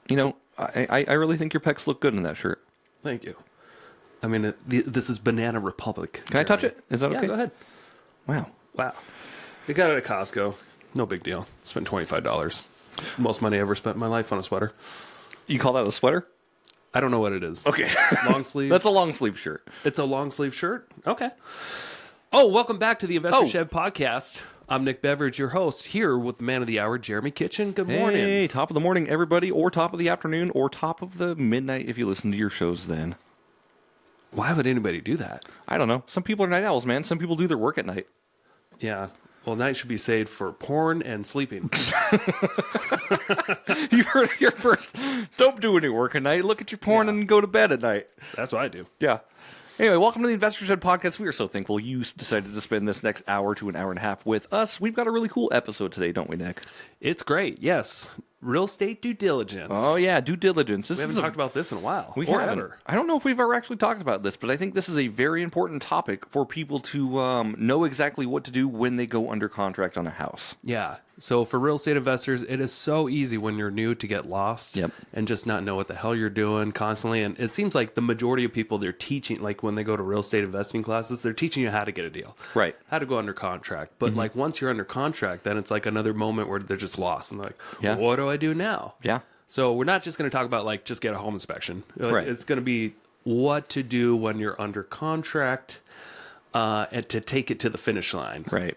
You know, I really think your pecs look good in that shirt. Thank you. I mean, this is Banana Republic. Can I touch it? Is that okay? Yeah, go ahead. Wow. We got it at Costco. No big deal. Spent $25. Most money I ever spent in my life on a sweater. You call that a sweater? I don't know what it is. Okay. Long sleeve? That's a long sleeve shirt. It's a long sleeve shirt? Okay. Oh, welcome back to the Investor Shed podcast. I'm Nick Beveridge, your host, here with the man of the hour, Jeremy Kitchen. Good morning. Hey, top of the morning, everybody, or top of the afternoon, or top of the midnight if you listen to your shows then. Why would anybody do that? I don't know. Some people are night owls, man. Some people do their work at night. Yeah. Well, night should be saved for porn and sleeping. You heard it here first. Don't do any work at night. Look at your porn and go to bed at night. That's what I do. Yeah. Anyway, welcome to the Investor Shed podcast. We are so thankful you decided to spend this next hour to an hour and a half with us. We've got a really cool episode today, don't we, Nick? It's great. Yes. Real estate due diligence. Oh, yeah, due diligence. We haven't talked about this in a while. We haven't. I don't know if we've ever actually talked about this, but I think this is a very important topic for people to know exactly what to do when they go under contract on a house. Yeah. So for real estate investors, it is so easy when you're new to get lost and just not know what the hell you're doing constantly. And it seems like the majority of people they're teaching, like when they go to real estate investing classes, they're teaching you how to get a deal. Right. How to go under contract. But like once you're under contract, then it's like another moment where they're just lost. And they're like, what do I do now? Yeah. So we're not just going to talk about like just get a home inspection. Right. It's going to be what to do when you're under contract and to take it to the finish line. Right.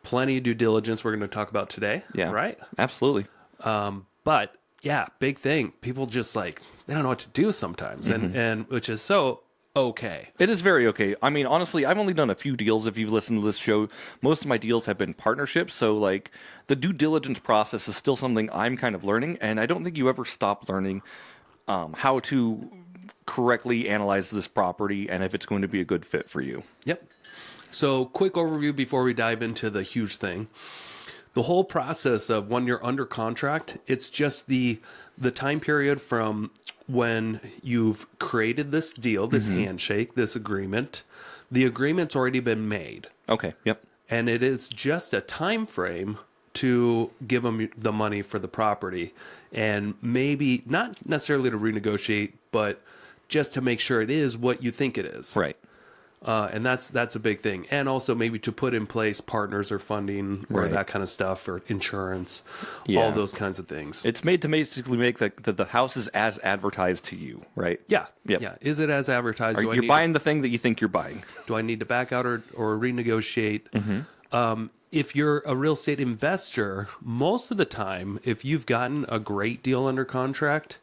Plenty of due diligence we're going to talk about today. Yeah. Right. Absolutely. But yeah, big thing. People just like, they don't know what to do sometimes. And which is so okay. It is very okay. I mean, honestly, I've only done a few deals. If you've listened to this show, most of my deals have been partnerships. So, like, the due diligence process is still something I'm kind of learning, and I don't think you ever stop learning how to correctly analyze this property and if it's going to be a good fit for you. Yep. So, quick overview before we dive into the huge thing. The whole process of when you're under contract, it's just the time period from when you've created this deal, this handshake, this agreement. The agreement's already been made. Okay. Yep. And it is just a time frame to give them the money for the property, and maybe not necessarily to renegotiate, but just to make sure it is what you think it is. Right. And that's a big thing. And also maybe to put in place partners or funding or that kind of stuff, or insurance, all those kinds of things. It's made to basically make the house is as advertised to you, right? Yeah. Yep. Yeah. Is it as advertised? You're buying the thing that you think you're buying. Do I need to back out or renegotiate? If you're a real estate investor, most of the time, if you've gotten a great deal under contract,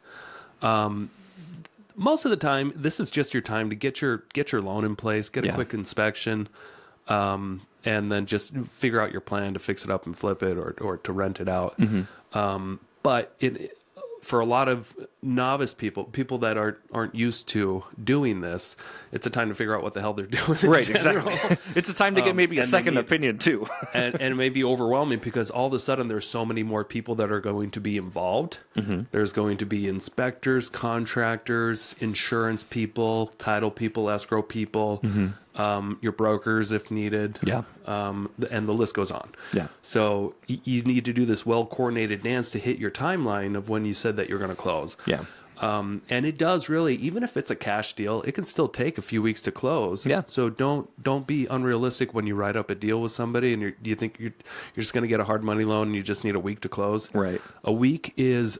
most of the time, this is just your time to get your loan in place, get a quick inspection, and then just figure out your plan to fix it up and flip it or to rent it out. But for a lot of novice people that aren't used to doing this, it's a time to figure out what the hell they're doing. Right, exactly. It's a time to get maybe a second opinion too. and it may be overwhelming because all of a sudden there's so many more people that are going to be involved. There's going to be inspectors, contractors, insurance people, title people, escrow people, your brokers if needed. Yeah. And the list goes on. Yeah. So you need to do this well-coordinated dance to hit your timeline of when you said that you're going to close. Yeah. And it does really, even if it's a cash deal, it can still take a few weeks to close. Yeah. So don't be unrealistic when you write up a deal with somebody and you think you're just going to get a hard money loan and you just need a week to close. Right. A week is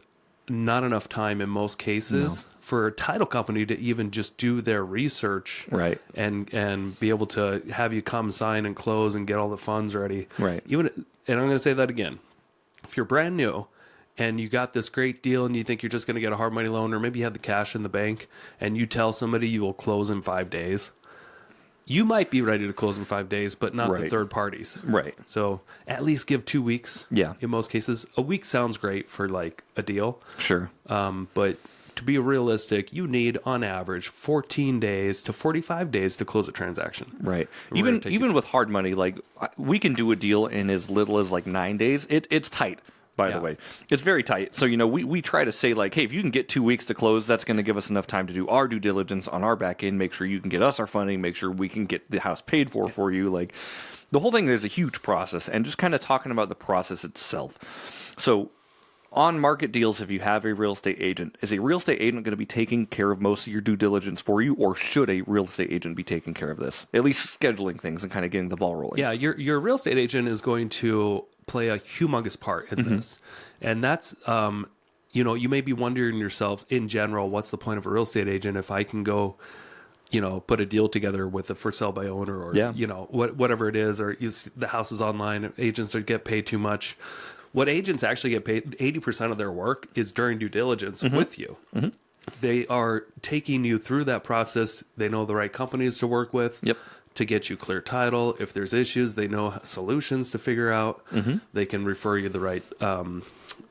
not enough time in most cases for a title company to even just do their research. Right. And be able to have you come sign and close and get all the funds ready. Right. And I'm going to say that again. If you're brand new and you got this great deal and you think you're just going to get a hard money loan, or maybe you have the cash in the bank and you tell somebody you will close in 5 days, you might be ready to close in 5 days, but not the third parties. Right. So at least give 2 weeks. Yeah. In most cases, a week sounds great for like a deal. Sure. But to be realistic, you need on average 14 days to 45 days to close a transaction. Right. Even with hard money, like we can do a deal in as little as like 9 days. It's tight. By the way, it's very tight. So, we try to say like, hey, if you can get 2 weeks to close, that's going to give us enough time to do our due diligence on our back end, make sure you can get us our funding, make sure we can get the house paid for you. Like the whole thing, there's a huge process, and just kind of talking about the process itself. So on market deals, if you have a real estate agent, is a real estate agent going to be taking care of most of your due diligence for you, or should a real estate agent be taking care of this? At least scheduling things and kind of getting the ball rolling. Yeah, your real estate agent is going to play a humongous part in this. And that's you may be wondering yourself in general, what's the point of a real estate agent if I can go put a deal together with a for sale by owner or whatever it is, or the house is online, agents that get paid too much. What agents actually get paid, 80% of their work is during due diligence with you. They are taking you through that process. They know the right companies to work with to get you clear title. If there's issues, they know solutions to figure out. They can refer you the right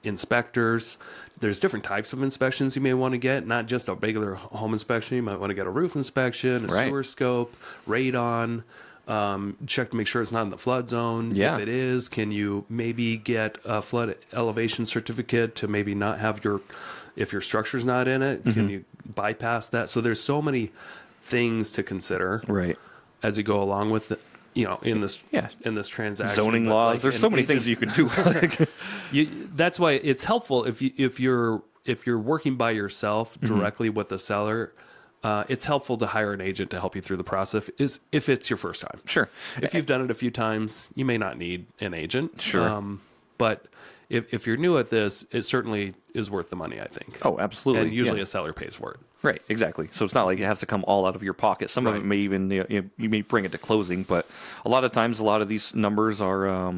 inspectors. There's different types of inspections you may want to get, not just a regular home inspection. You might want to get a roof inspection, a sewer scope, radon. Check to make sure it's not in the flood zone. If it is, can you maybe get a flood elevation certificate to maybe not have if your structure's not in it, can you bypass that? So there's so many things to consider as you go along with it, in this transaction. Zoning laws. There's so many things you can do. That's why it's helpful if you're working by yourself directly with the seller. It's helpful to hire an agent to help you through the process if it's your first time. Sure. If you've done it a few times, you may not need an agent. Sure. But if you're new at this, it certainly is worth the money, I think. Oh, absolutely. And usually a seller pays for it. Right, exactly. So it's not like it has to come all out of your pocket. Some of it may even, you may bring it to closing, but a lot of times, a lot of these numbers are,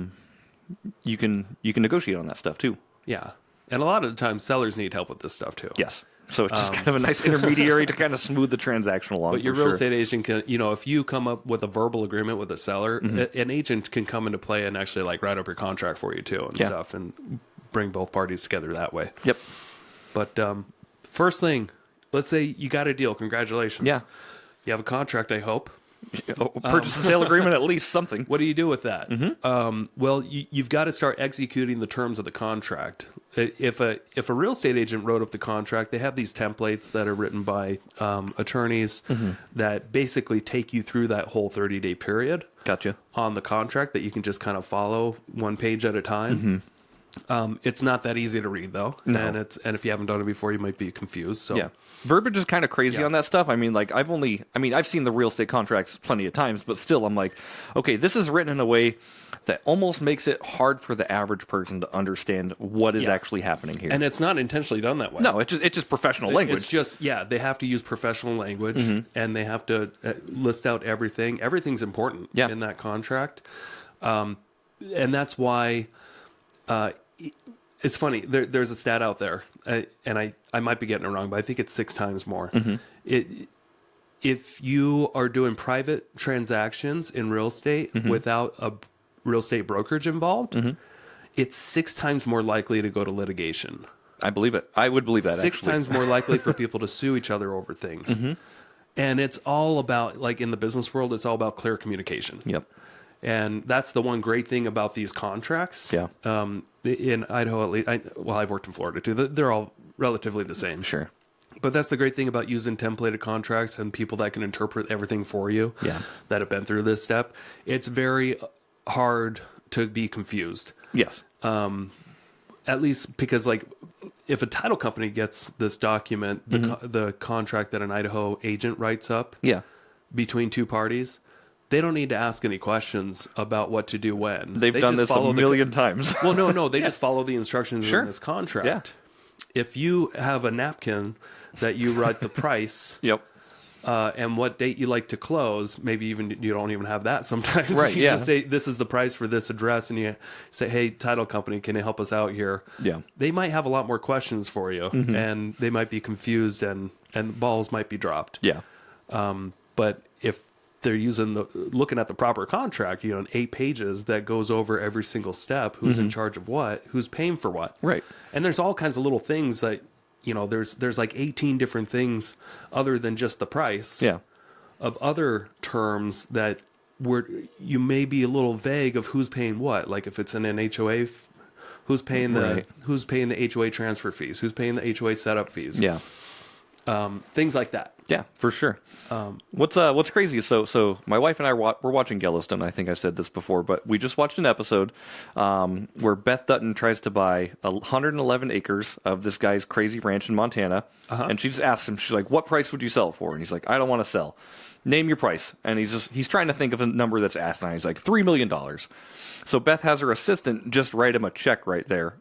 you can negotiate on that stuff too. Yeah. And a lot of the time, sellers need help with this stuff too. Yes. So it's just kind of a nice intermediary to kind of smooth the transaction along. But your real estate agent can, if you come up with a verbal agreement with a seller, an agent can come into play and actually write up your contract for you too and stuff, and bring both parties together that way. Yep. But first thing, let's say you got a deal. Congratulations. Yeah. You have a contract, I hope. Purchase and sale agreement, at least something. What do you do with that? Well, you've got to start executing the terms of the contract. If a real estate agent wrote up the contract, they have these templates that are written by attorneys that basically take you through that whole 30-day period. Gotcha. On the contract that you can just kind of follow one page at a time. It's not that easy to read though, and if you haven't done it before, you might be confused. So verbiage is kind of crazy on that stuff. I mean, I've seen the real estate contracts plenty of times, but still, I'm like, okay, this is written in a way that almost makes it hard for the average person to understand what is actually happening here. And it's not intentionally done that way. No, it's just professional language. It's just they have to use professional language, and they have to list out everything. Everything's important in that contract, and that's why. It's funny. There's a stat out there, and I might be getting it wrong, but I think it's 6 times more. If you are doing private transactions in real estate without a real estate brokerage involved, it's 6 times more likely to go to litigation. I believe it. I would believe that. 6 times more likely for people to sue each other over things. And it's all about, in the business world, it's all about clear communication. Yep. And that's the one great thing about these contracts. Yeah. In Idaho, at least, I've worked in Florida too. They're all relatively the same. Sure. But that's the great thing about using templated contracts and people that can interpret everything for you. Yeah. That have been through this step. It's very hard to be confused. Yes. At least because, if a title company gets this document, the contract that an Idaho agent writes up. Between 2 parties. They don't need to ask any questions about what to do when. They've done this a million times. Well, no. They just follow the instructions in this contract. Yeah. If you have a napkin that you write the price and what date you like to close, maybe even you don't even have that sometimes. Right, you just say, this is the price for this address, and you say, hey, title company, can you help us out here? Yeah. They might have a lot more questions for you, and they might be confused, and balls might be dropped. Yeah. But if they're looking at the proper contract, 8 pages that goes over every single step, who's in charge of what, who's paying for what. Right. And there's all kinds of little things that, there's 18 different things other than just the price. Yeah. Of other terms that you may be a little vague of who's paying what. Like if it's in an HOA, who's paying the HOA transfer fees, who's paying the HOA setup fees. Yeah. Things like that. Yeah, for sure. What's crazy is so my wife and I we're watching Yellowstone. I think I said this before, but we just watched an episode where Beth Dutton tries to buy 111 acres of this guy's crazy ranch in Montana, and she just asks him, she's like, "What price would you sell it for?" And he's like, "I don't want to sell. Name your price." And he's trying to think of a number that's asinine. He's like, $3 million. So Beth has her assistant just write him a check right there,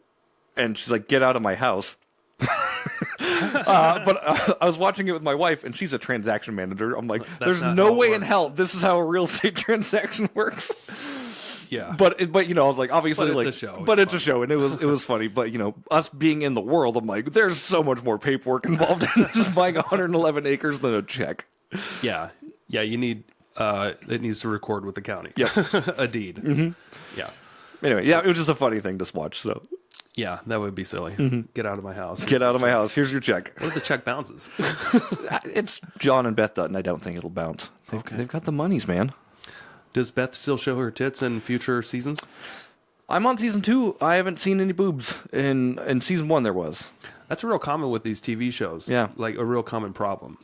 and she's like, "Get out of my house." But I was watching it with my wife, and she's a transaction manager. I'm like, there's no way in hell this is how a real estate transaction works. Yeah, but I was like, obviously, but it's like, a show. But it's a show, and it was funny. But us being in the world, I'm like, there's so much more paperwork involved in just buying 111 acres than a check. Yeah, you need it needs to record with the county. Yep. A deed. Mm-hmm. Yeah. Anyway, yeah, it was just a funny thing to watch. So yeah, that would be silly. Get out of my house. Get out of my house. Here's your check. What if the check bounces? It's John and Beth Dutton. I don't think it'll bounce. They've got the monies, man. Does Beth still show her tits in future seasons? I'm on season 2. I haven't seen any boobs. In season 1 there was. That's a real common with these TV shows. Yeah. Like a real common problem.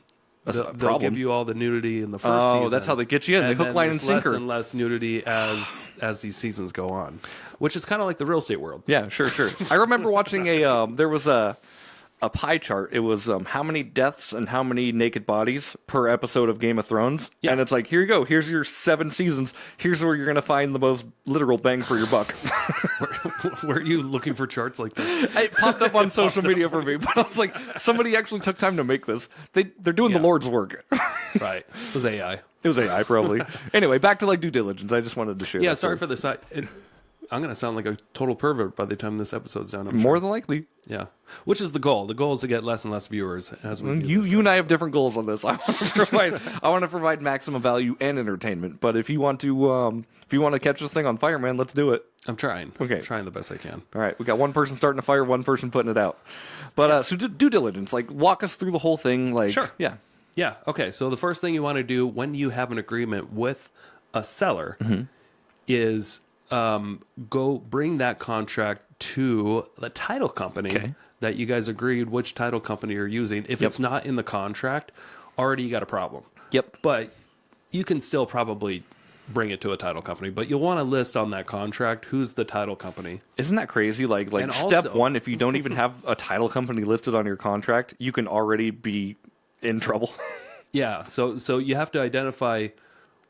They'll problem? give you all the nudity in the first season. Oh, that's how they get you in. They hook, line, and sinker. Less and less nudity as these seasons go on, which is kind of like the real estate world. Yeah, sure. I remember watching there was a pie chart. It was how many deaths and how many naked bodies per episode of Game of Thrones. Yeah. And it's like, here you go. Here's your 7 seasons. Here's where you're going to find the most literal bang for your buck. Where are you looking for charts like this? It popped up on social media for me, but I was like, somebody actually took time to make this. They're doing the Lord's work. Right. It was AI. It was AI, probably. Anyway, back to due diligence. I just wanted to share. Yeah, sorry for this. I'm going to sound like a total pervert by the time this episode's done. I'm More sure. than likely. Yeah. Which is the goal. The goal is to get less and less viewers as we do this. You and I have different goals on this. I want to provide maximum value and entertainment. But if you want to catch this thing on fire, man, let's do it. I'm trying. Okay. I'm trying the best I can. All right. We got one person starting a fire, one person putting it out. But so due diligence, walk us through the whole thing. Sure. Yeah. Yeah. Okay. So the first thing you want to do when you have an agreement with a seller is go bring that contract to the title company that you guys agreed which title company you're using. If it's not in the contract, already you got a problem. Yep. But you can still probably bring it to a title company, but you'll want to list on that contract who's the title company. Isn't that crazy? And Step also, 1, if you don't even have a title company listed on your contract, you can already be in trouble. Yeah. So you have to identify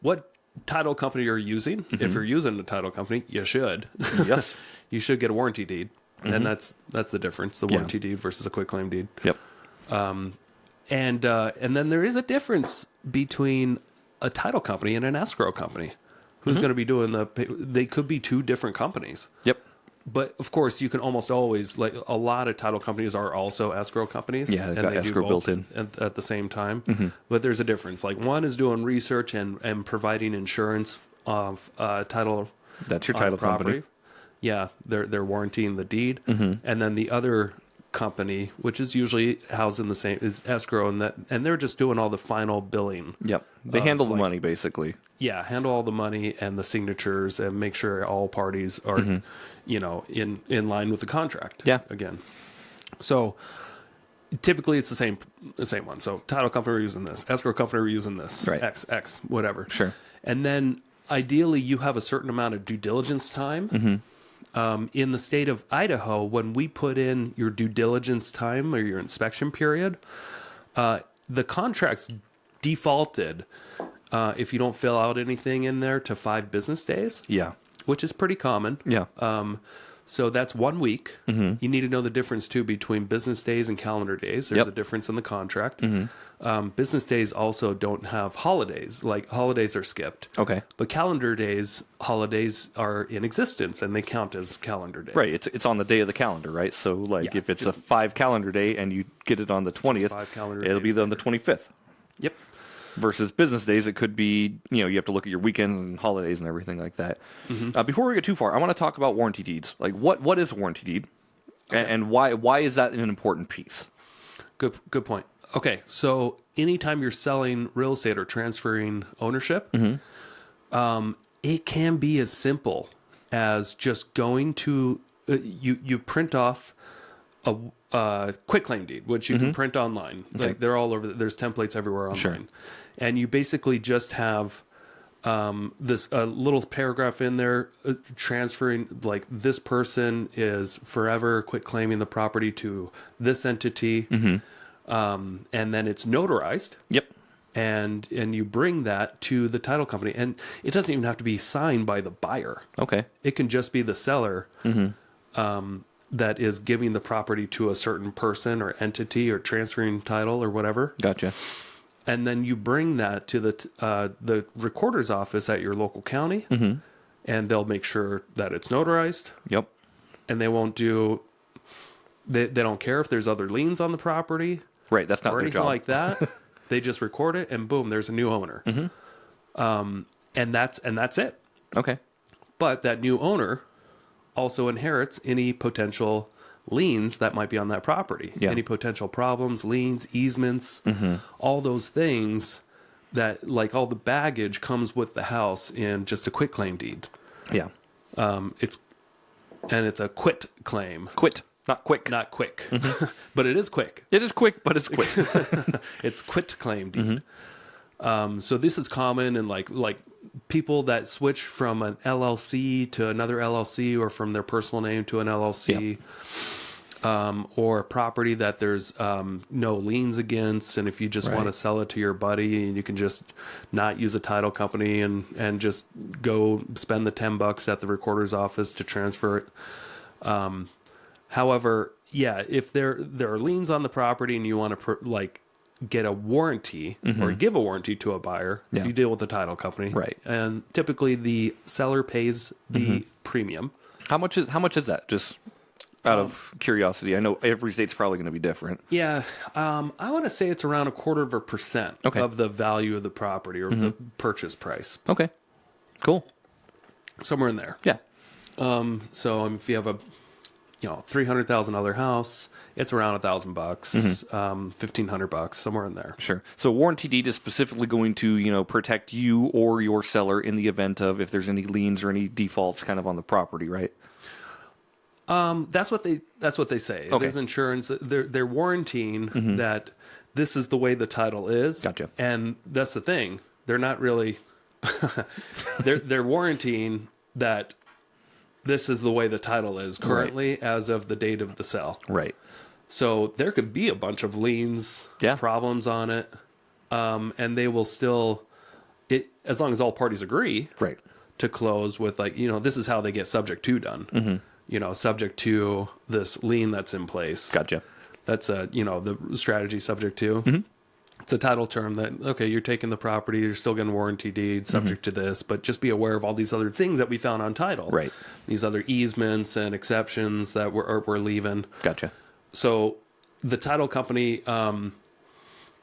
what title company you're using. If you're using a title company, you should. Yes. You should get a warranty deed. And that's the difference, the warranty deed versus a quitclaim deed. Yep. And then there is a difference between a title company and an escrow company. Who's going to be doing they could be 2 different companies. Yep. But of course, you can almost always, a lot of title companies are also escrow companies. Yeah, they've got they escrow do built both in. at the same time. But there's a difference. One is doing research and providing insurance of title. That's your title property. company. Yeah, they're warrantying the deed, and then the other company, which is usually housed in the same, is escrow, and they're just doing all the final billing. Yep. They handle the money basically. Yeah, handle all the money and the signatures and make sure all parties are, in line with the contract. Yeah. Again, so typically it's the same one. So title company, we're using this. Escrow company, we're using this. Right. X, whatever. Sure. And then ideally you have a certain amount of due diligence time. In the state of Idaho, when we put in your due diligence time or your inspection period, the contract's defaulted, if you don't fill out anything in there, to 5 business days. Yeah. Which is pretty common. Yeah. So that's 1 week. You need to know the difference, too, between business days and calendar days. There's a difference in the contract. Business days also don't have holidays. Holidays are skipped. Okay. But calendar days, holidays are in existence, and they count as calendar days. Right. It's on the day of the calendar, right? So, if it's a 5 calendar day and you get it on the 20th, 5 calendar it'll days be on the 25th. Yep. Versus business days, it could be, you have to look at your weekends and holidays and everything like that. Before we get too far, I want to talk about warranty deeds. What is a warranty deed? Okay. And why is that an important piece? Good point. Okay, so anytime you're selling real estate or transferring ownership, it can be as simple as just going to you print off a quick claim deed, which you can print online. Okay. Like they're all over. There's templates everywhere online, Sure. and you basically just have this little paragraph in there transferring, like, this person is forever quit claiming the property to this entity, and then it's notarized. Yep. And you bring that to the title company, and it doesn't even have to be signed by the buyer. Okay. It can just be the seller that is giving the property to a certain person or entity or transferring title or whatever. Gotcha. And then you bring that to the recorder's office at your local county, and they'll make sure that it's notarized. Yep. And they won't do. They don't care if there's other liens on the property, Right. That's not or their anything job. like that. They just record it, and boom, there's a new owner. And that's it. Okay. But that new owner also inherits any potential liens that might be on that property. Yeah. Any potential problems, liens, easements, all those things that, like, all the baggage comes with the house in just a quit claim deed. Yeah. It's a quit claim, Quit. Not quick. not quick, but it is quick. It is quick, but it's quick. It's quit claim deed. So this is common in like people that switch from an LLC to another LLC, or from their personal name to an LLC, or property that there's no liens against. And if you just want to sell it to your buddy, and you can just not use a title company and just go spend the $10 at the recorder's office to transfer it. However, yeah, if there are liens on the property and you want to get a warranty or give a warranty to a buyer, you deal with the title company, Right. And typically the seller pays the premium. How much is that? Just out of curiosity. I know every state's probably going to be different. Yeah, I want to say it's around 0.25% Okay. of the value of the property, or the purchase price, Okay. Cool. somewhere in there. Yeah. So if you have a $300,000 house, it's around $1,000, $1,500, somewhere in there. Sure. So warranty deed is specifically going to, protect you or your seller in the event of if there's any liens or any defaults kind of on the property, right? That's what they say. Okay. There's insurance. They're warranting that this is the way the title is. Gotcha. And that's the thing. They're not really. they're warranting that this is the way the title is currently as of the date of the sale. Right. So there could be a bunch of liens, problems on it, and they will still, as long as all parties agree, Right. to close with, this is how they get subject to done. Subject to this lien that's in place. Gotcha. That's the strategy subject to. It's a title term that, okay, you're taking the property, you're still getting warranty deed subject to this, but just be aware of all these other things that we found on title. Right. These other easements and exceptions that we're leaving. Gotcha. So the title company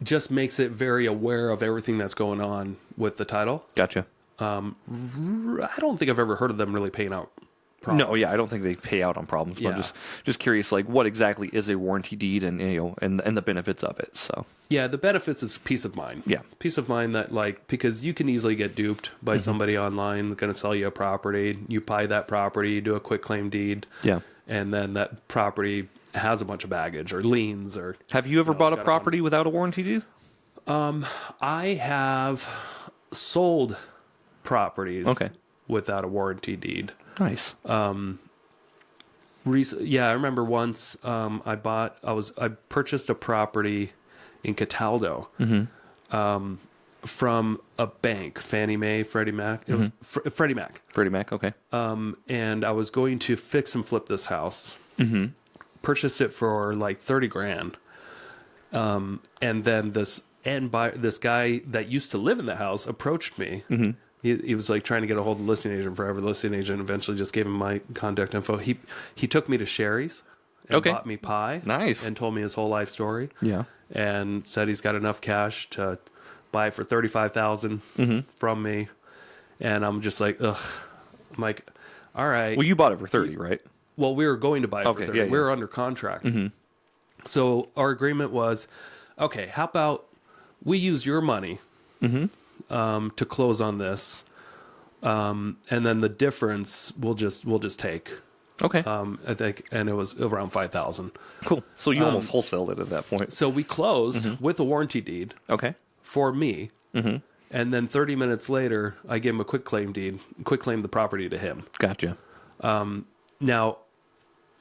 just makes it very aware of everything that's going on with the title. Gotcha. I don't think I've ever heard of them really paying out problems. No, yeah, I don't think they pay out on problems. But Yeah. I'm just curious, like, what exactly is a warranty deed, and and the benefits of it. So Yeah, the benefits is peace of mind. Yeah. Peace of mind that, because you can easily get duped by somebody online going to sell you a property. You buy that property, you do a quick claim deed. Yeah. And then that property has a bunch of baggage or liens or. Have you ever bought a got a property without a warranty deed? I have sold properties without a warranty deed. Nice. I remember once I purchased a property in Cataldo from a bank, Fannie Mae, Freddie Mac. It was Freddie Mac. Freddie Mac, okay. And I was going to fix and flip this house. Purchased it for like $30,000. And then this guy that used to live in the house approached me. He was like trying to get a hold of the listing agent forever. The listing agent eventually just gave him my contact info. He took me to Sherry's and bought me pie. Nice. And told me his whole life story. Yeah. And said he's got enough cash to buy it for $35,000 from me. And I'm just like, ugh. I'm like, all right. Well, you bought it for 30, right? Well, we were going to buy it for 30. Yeah, We were under contract. So our agreement was, okay, how about we use your money to close on this, and then the difference we'll just take Okay. I think, and it was around 5,000. Cool. So you almost wholesaled it at that point. So we closed with a warranty deed Okay. for me. And then 30 minutes later, I gave him a quick claim deed, quick claim the property to him. Gotcha. Now,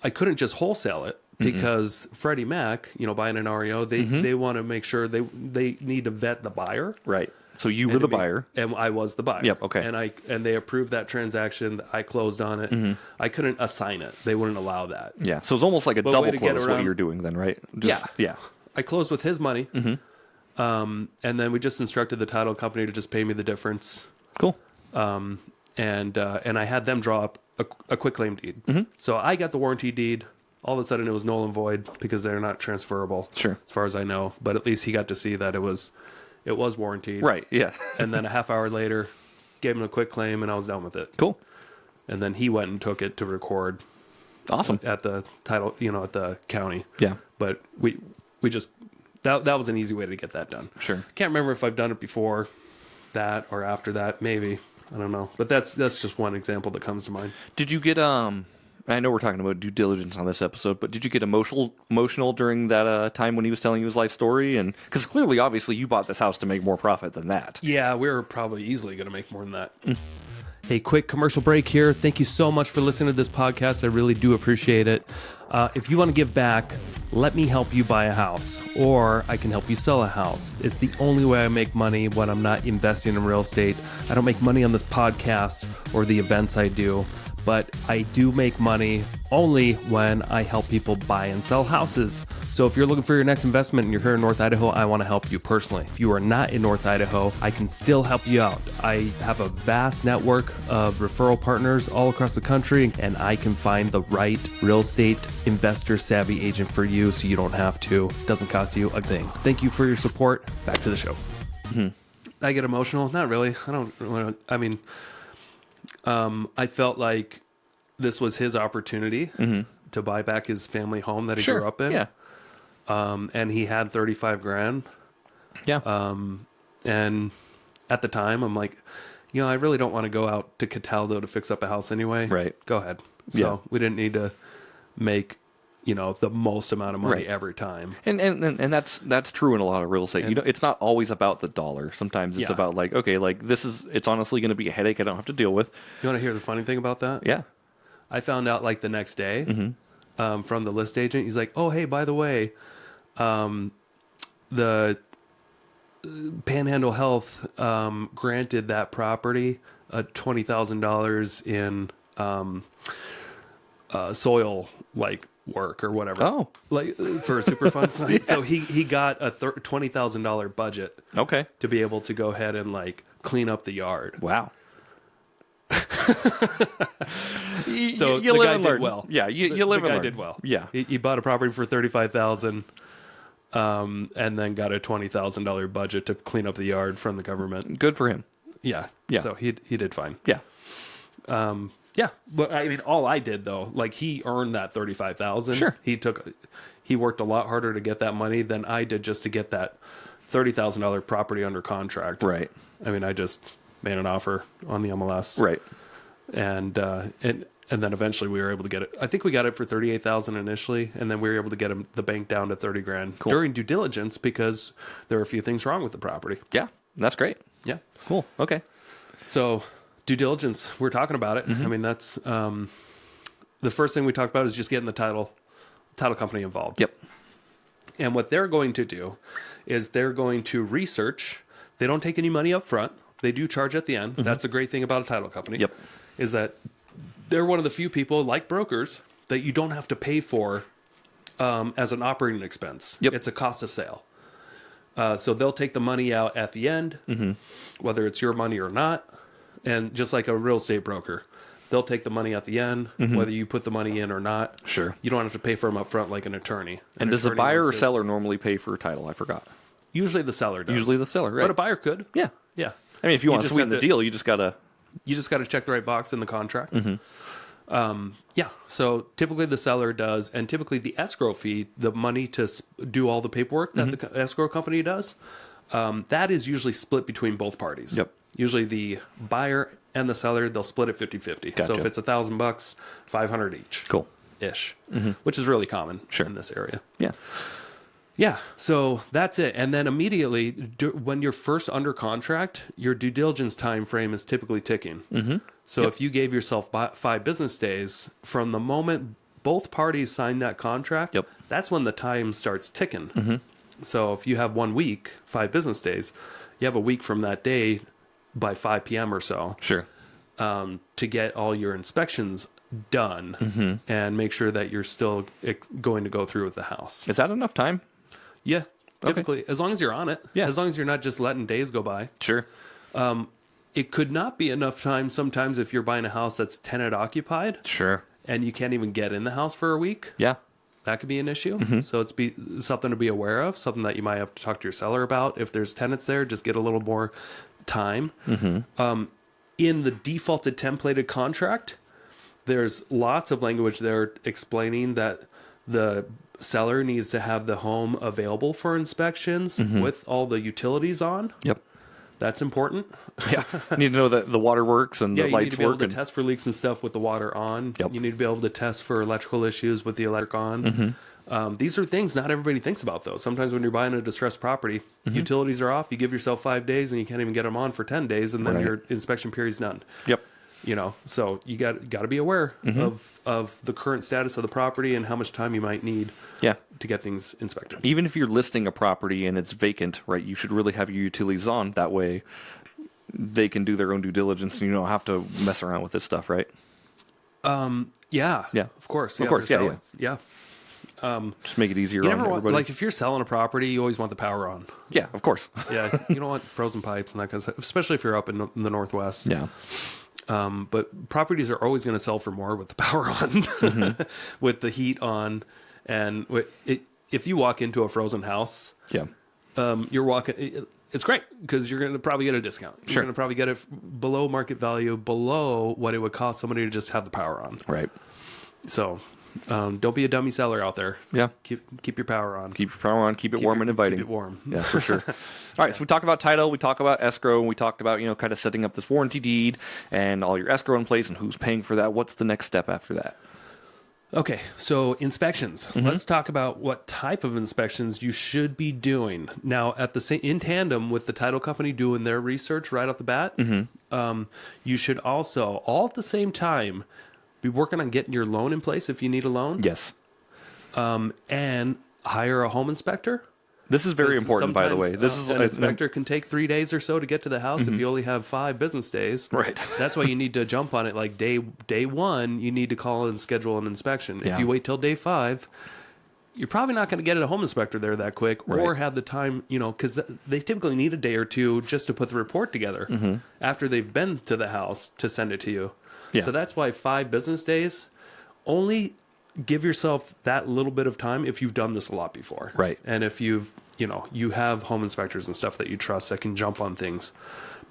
I couldn't just wholesale it because Freddie Mac, buying an REO, they want to make sure they need to vet the buyer. Right. So you were the buyer. And I was the buyer. Yep, okay. And they approved that transaction. I closed on it. I couldn't assign it. They wouldn't allow that. Yeah. So it's almost like a But double way to get close what around- you're doing then, right? Yeah. I closed with his money. And then we just instructed the title company to just pay me the difference. Cool. And I had them draw up a quick claim deed. So I got the warranty deed. All of a sudden, it was null and void because they're not transferable. Sure. As far as I know, but at least he got to see that it was warranted. Right. Yeah. And then a half hour later, gave him a quick claim, and I was done with it. Cool. And then he went and took it to record Awesome. at the title, at the county. Yeah. But we just that was an easy way to get that done. Sure. Can't remember if I've done it before that or after that. Maybe. I don't know. But that's just one example that comes to mind. Did you get I know we're talking about due diligence on this episode, but did you get emotional during that time when he was telling you his life story? And because clearly, obviously, you bought this house to make more profit than that. Yeah, we were probably easily going to make more than that. Hey, quick commercial break here. Thank you so much for listening to this podcast. I really do appreciate it. If you want to give back, let me help you buy a house, or I can help you sell a house. It's the only way I make money when I'm not investing in real estate. I don't make money on this podcast or the events I do, but I do make money only when I help people buy and sell houses. So if you're looking for your next investment and you're here in North Idaho, I want to help you personally. If you are not in North Idaho, I can still help you out. I have a vast network of referral partners all across the country, and I can find the right real estate investor savvy agent for you so you don't have to. It doesn't cost you a thing. Thank you for your support. Back to the show. I get emotional? Not really. I don't want to. I mean, I felt like this was his opportunity to buy back his family home that he grew up in. Yeah. And he had 35 grand. Yeah. And at the time, I'm like, I really don't want to go out to Cataldo to fix up a house anyway. Right. Go ahead. So Yeah. we didn't need to make, the most amount of money Right. every time. And that's true in a lot of real estate. It's not always about the dollar. Sometimes it's Yeah. about like, okay, like it's honestly going to be a headache I don't have to deal with. You want to hear the funny thing about that? Yeah. I found out like the next day from the list agent. He's like, "Oh, hey, by the way, the Panhandle Health granted that property $20,000 in soil work or whatever. Oh. For a Superfund site. Yeah. So he got a $20,000 budget Okay. to be able to go ahead and clean up the yard. Wow. So you the live guy and did learn. well. Yeah, you live the and guy learn. did well. Yeah. He bought a property for $35,000, and then got a $20,000 budget to clean up the yard from the government. Good for him. Yeah. Yeah. So he did fine. Yeah. Yeah. But I mean, all I did though, he earned that $35,000. Sure. He worked a lot harder to get that money than I did just to get that $30,000 property under contract. Right. I mean, I just made an offer on the MLS. Right. And then eventually we were able to get it. I think we got it for $38,000 initially, and then we were able to get the bank down to $30,000 during due diligence because there were a few things wrong with the property. Yeah. That's great. Yeah. Cool. Okay. So due diligence, we're talking about it. I mean, that's the first thing we talked about is just getting the title company involved. Yep. And what they're going to do is they're going to research. They don't take any money up front. They do charge at the end. That's a great thing about a title company. Yep. Is that they're one of the few people, like brokers, that you don't have to pay for as an operating expense. Yep. It's a cost of sale. So they'll take the money out at the end, whether it's your money or not. And just like a real estate broker, they'll take the money at the end, whether you put the money in or not. Sure. You don't have to pay for them up front like an attorney. And does the buyer or seller normally pay for a title? I forgot. Usually the seller does. Usually the seller, right? But a buyer could. Yeah. Yeah. I mean, if you want to just sweeten have the to- deal, you just got to... You just got to check the right box in the contract. Yeah. So typically the seller does, and typically the escrow fee, the money to do all the paperwork that the escrow company does, that is usually split between both parties. Yep. Usually the buyer and the seller, they'll split it 50-50. Gotcha. So if it's $1,000, 500 each. Cool. Ish, which is really common in this area. Yeah. Yeah, so that's it. And then immediately, when you're first under contract, your due diligence time frame is typically ticking. Mm-hmm. So if you gave yourself 5 business days, from the moment both parties sign that contract, that's when the time starts ticking. Mm-hmm. So if you have 1 week, 5 business days, you have a week from that day by 5 p.m. or so. Sure. To get all your inspections done and make sure that you're still going to go through with the house. Is that enough time? Yeah, typically, as long as you're on it. Yeah. As long as you're not just letting days go by. Sure. It could not be enough time sometimes if you're buying a house that's tenant occupied. Sure. And you can't even get in the house for a week. Yeah. That could be an issue. So it's something to be aware of, something that you might have to talk to your seller about. If there's tenants there, just get a little more time. In the defaulted templated contract, there's lots of language there explaining that the seller needs to have the home available for inspections with all the utilities on. Yep. That's important. Yeah. You need to know that the water works and the lights work. You need to be able to test for leaks and stuff with the water on. Yep. You need to be able to test for electrical issues with the electric on. These are things not everybody thinks about, though. Sometimes when you're buying a distressed property, utilities are off. You give yourself 5 days and you can't even get them on for 10 days, and then your inspection period's done. Yep. You know, so you got to be aware of the current status of the property and how much time you might need to get things inspected. Even if you're listing a property and it's vacant, right, you should really have your utilities on. That way they can do their own due diligence and you don't have to mess around with this stuff, right? Yeah. Of course. Of course, yeah. Just make it easier You on never want, everybody. like, if you're selling a property, you always want the power on. Yeah, of course. Yeah, you don't want frozen pipes and that kind of stuff, especially if you're up in the Northwest. Yeah. But properties are always going to sell for more with the power on, with the heat on. And if you walk into a frozen house, you're walking, it's great because you're going to probably get a discount. You're going to probably get it below market value, below what it would cost somebody to just have the power on. Right. So don't be a dummy seller out there. Yeah. Keep your power on. Keep your power on. Keep it warm and inviting. Keep it warm. Yeah, for sure. All right, so we talked about title, we talked about escrow, and we talked about, kind of setting up this warranty deed and all your escrow in place and who's paying for that. What's the next step after that? Okay, so inspections. Let's talk about what type of inspections you should be doing. Now, in tandem with the title company doing their research right off the bat, you should also, all at the same time, be working on getting your loan in place if you need a loan. Yes. And hire a home inspector. This is very important, by the way. This is an inspector can take 3 days or so to get to the house if you only have 5 business days. Right. That's why you need to jump on it. Like day 1, you need to call and schedule an inspection. Yeah. If you wait till day 5, you're probably not going to get a home inspector there that quick, or have the time, because they typically need a day or two just to put the report together after they've been to the house to send it to you. Yeah. So that's why 5 business days. Only give yourself that little bit of time if you've done this a lot before. Right. And if you have home inspectors and stuff that you trust that can jump on things,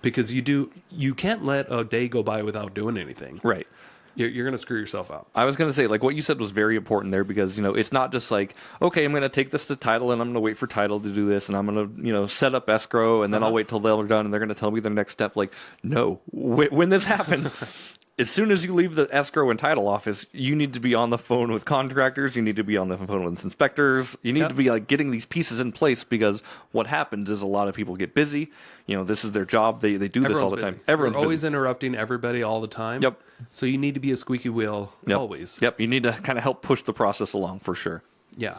because you can't let a day go by without doing anything. Right. You're going to screw yourself up. I was going to say, like, what you said was very important there because, it's not just like, okay, I'm going to take this to title and I'm going to wait for title to do this and I'm going to, set up escrow and then I'll wait till they're done and they're going to tell me the next step. Like, no, when this happens, as soon as you leave the escrow and title office, you need to be on the phone with contractors. You need to be on the phone with inspectors. You need to be like getting these pieces in place because what happens is a lot of people get busy. This is their job. They do this all the time. Everyone's always busy. Interrupting everybody all the time. Yep. So you need to be a squeaky wheel always. Yep. You need to kind of help push the process along for sure. Yeah.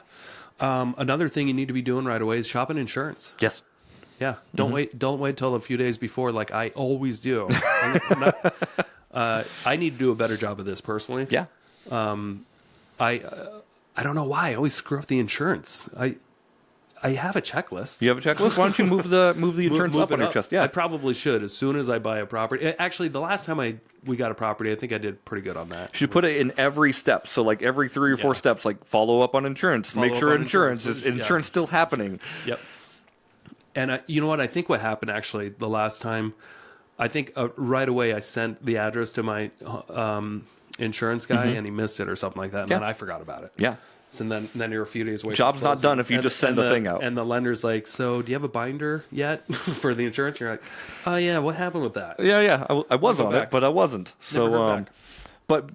Another thing you need to be doing right away is shopping insurance. Yes. Yeah. Don't wait till a few days before, like I always do. I need to do a better job of this personally. Yeah. I don't know why I always screw up the insurance. I have a checklist. You have a checklist? Why don't you move the insurance Move up on it your chest? Yeah. I probably should as soon as I buy a property. Actually, the last time we got a property, I think I did pretty good on that. You should put it in every step. So like every 3 or 4 steps, like follow up on insurance. Make sure insurance is still happening. Yep. And you know what? I think what happened actually the last time, I think right away I sent the address to my insurance guy and he missed it or something like that. And then I forgot about it. Yeah. So then you're a few days away. Job's from not closing. done if you just send the thing out. And the lender's like, so do you have a binder yet for the insurance? And you're like, oh yeah, what happened with that? Yeah. I was on it, but I wasn't. Never So, heard back. but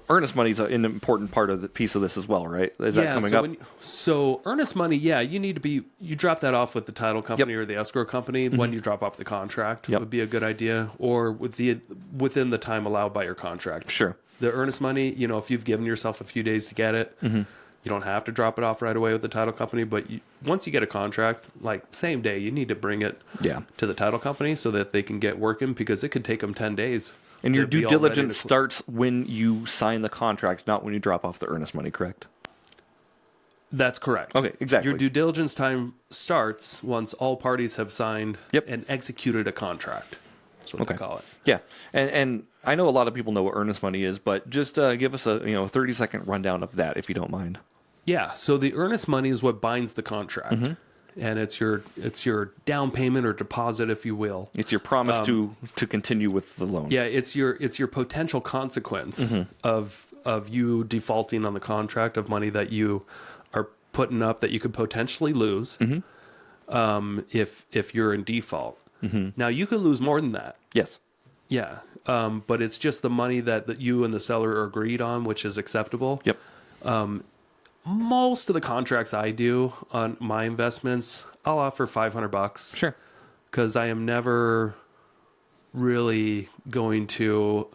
earnest money is an important part of the piece of this as well, right? Is that coming up? So earnest money, yeah, you drop that off with the title company or the escrow company when you drop off the contract would be a good idea, or within the time allowed by your contract. Sure. The earnest money, if you've given yourself a few days to get it, you don't have to drop it off right away with the title company. But once you get a contract, like same day, you need to bring it to the title company so that they can get working, because it could take them 10 days. And your due diligence starts when you sign the contract, not when you drop off the earnest money, correct? That's correct. Okay, exactly. Your due diligence time starts once all parties have signed and executed a contract. That's what they call it. Yeah, and I know a lot of people know what earnest money is, but just give us a 30-second rundown of that, if you don't mind. Yeah, so the earnest money is what binds the contract. And it's your down payment or deposit, if you will. It's your promise to continue with the loan. Yeah, it's your potential consequence of you defaulting on the contract, of money that you are putting up that you could potentially lose if you're in default. Now you could lose more than that. Yes. Yeah, but it's just the money that you and the seller are agreed on, which is acceptable. Yep. Most of the contracts I do on my investments, I'll offer $500. Sure. Because I am never really going to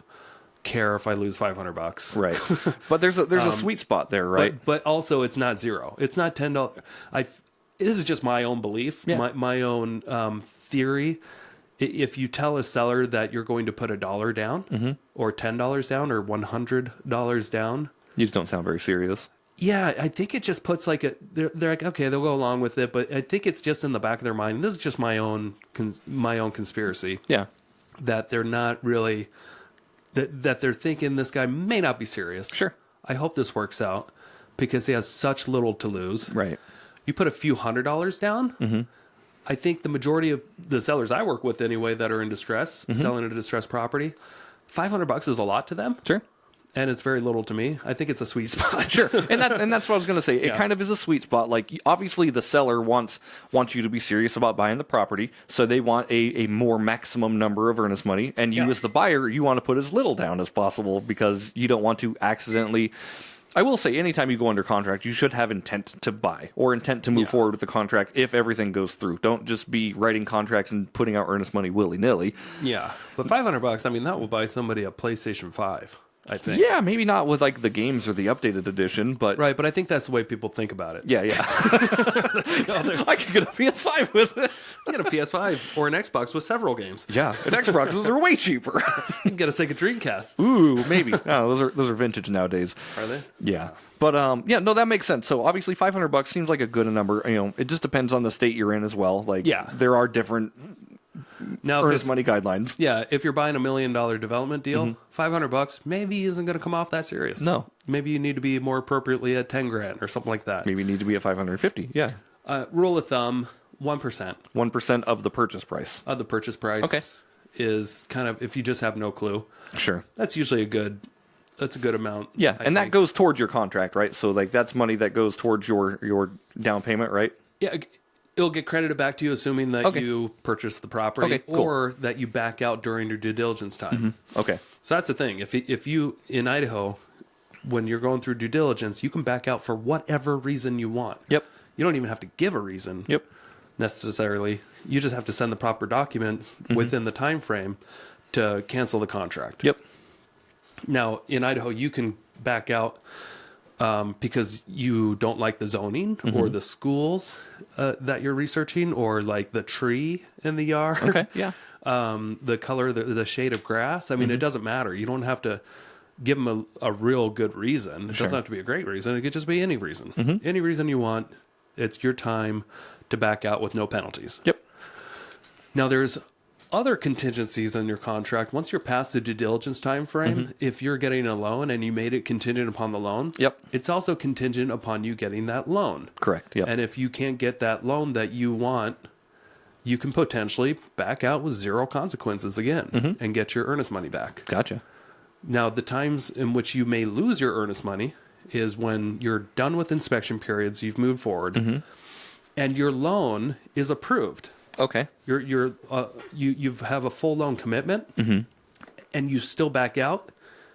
care if I lose $500. Right. But there's a sweet spot there, right? But also it's not zero. It's not $10. This is just my own belief, my own theory. If you tell a seller that you're going to put $1 down, or $10 down, or $100 down, you just don't sound very serious. Yeah, I think it just puts like they're like, okay, they'll go along with it, but I think it's just in the back of their mind. And this is just my own conspiracy. Yeah, that they're not really that they're thinking this guy may not be serious. Sure. I hope this works out because he has such little to lose. Right. You put a few $100 down. I think the majority of the sellers I work with anyway that are in distress, selling a distressed property, $500 is a lot to them. Sure. And it's very little to me. I think it's a sweet spot. Sure, and that's what I was going to say. It kind of is a sweet spot. Like, obviously, the seller wants you to be serious about buying the property, so they want a more maximum number of earnest money. And you, as the buyer, you want to put as little down as possible because you don't want to accidentally. I will say, anytime you go under contract, you should have intent to buy or intent to move forward with the contract if everything goes through. Don't just be writing contracts and putting out earnest money willy-nilly. Yeah, but $500, I mean, that will buy somebody a PlayStation 5. I think. Yeah, maybe not with like the games or the updated edition, but right. But I think that's the way people think about it. Yeah. I could get a PS5 with this. You get a PS5 or an Xbox with several games. Yeah, and Xboxes are way cheaper. You can get a Sega Dreamcast. Ooh, maybe. Oh, those are vintage nowadays. Are they? Yeah. But no, that makes sense. So obviously, $500 seems like a good number. It just depends on the state you're in as well. Like, there are different. Now, earnest money guidelines. Yeah, if you're buying $1 million development deal, $500 maybe isn't going to come off that serious. No, maybe you need to be more appropriately at $10,000 or something like that. Maybe you need to be at $550. Yeah. Rule of thumb: 1%. 1% of the purchase price. Of the purchase price. Okay. Is kind of if you just have no clue. Sure. That's usually a good amount. Yeah, and that goes towards your contract, right? So like that's money that goes towards your down payment, right? Yeah. It'll get credited back to you, assuming that you purchase the property or that you back out during your due diligence time. Okay. So that's the thing. If you, in Idaho, when you're going through due diligence, you can back out for whatever reason you want. Yep. You don't even have to give a reason. Yep. Necessarily. You just have to send the proper documents within the time frame to cancel the contract. Yep. Now, in Idaho, you can back out because you don't like the zoning or the schools that you're researching, or like the tree in the yard. Okay, yeah. The color, the shade of grass. I mean, it doesn't matter. You don't have to give them a real good reason. It doesn't have to be a great reason. It could just be any reason. Any reason you want. It's your time to back out with no penalties. Yep. Now, there's other contingencies in your contract. Once you're past the due diligence time frame, if you're getting a loan and you made it contingent upon the loan, it's also contingent upon you getting that loan. Correct. Yep. And if you can't get that loan that you want, you can potentially back out with zero consequences again and get your earnest money back. Gotcha. Now, the times in which you may lose your earnest money is when you're done with inspection periods, you've moved forward, and your loan is approved. Okay. You have a full loan commitment, and you still back out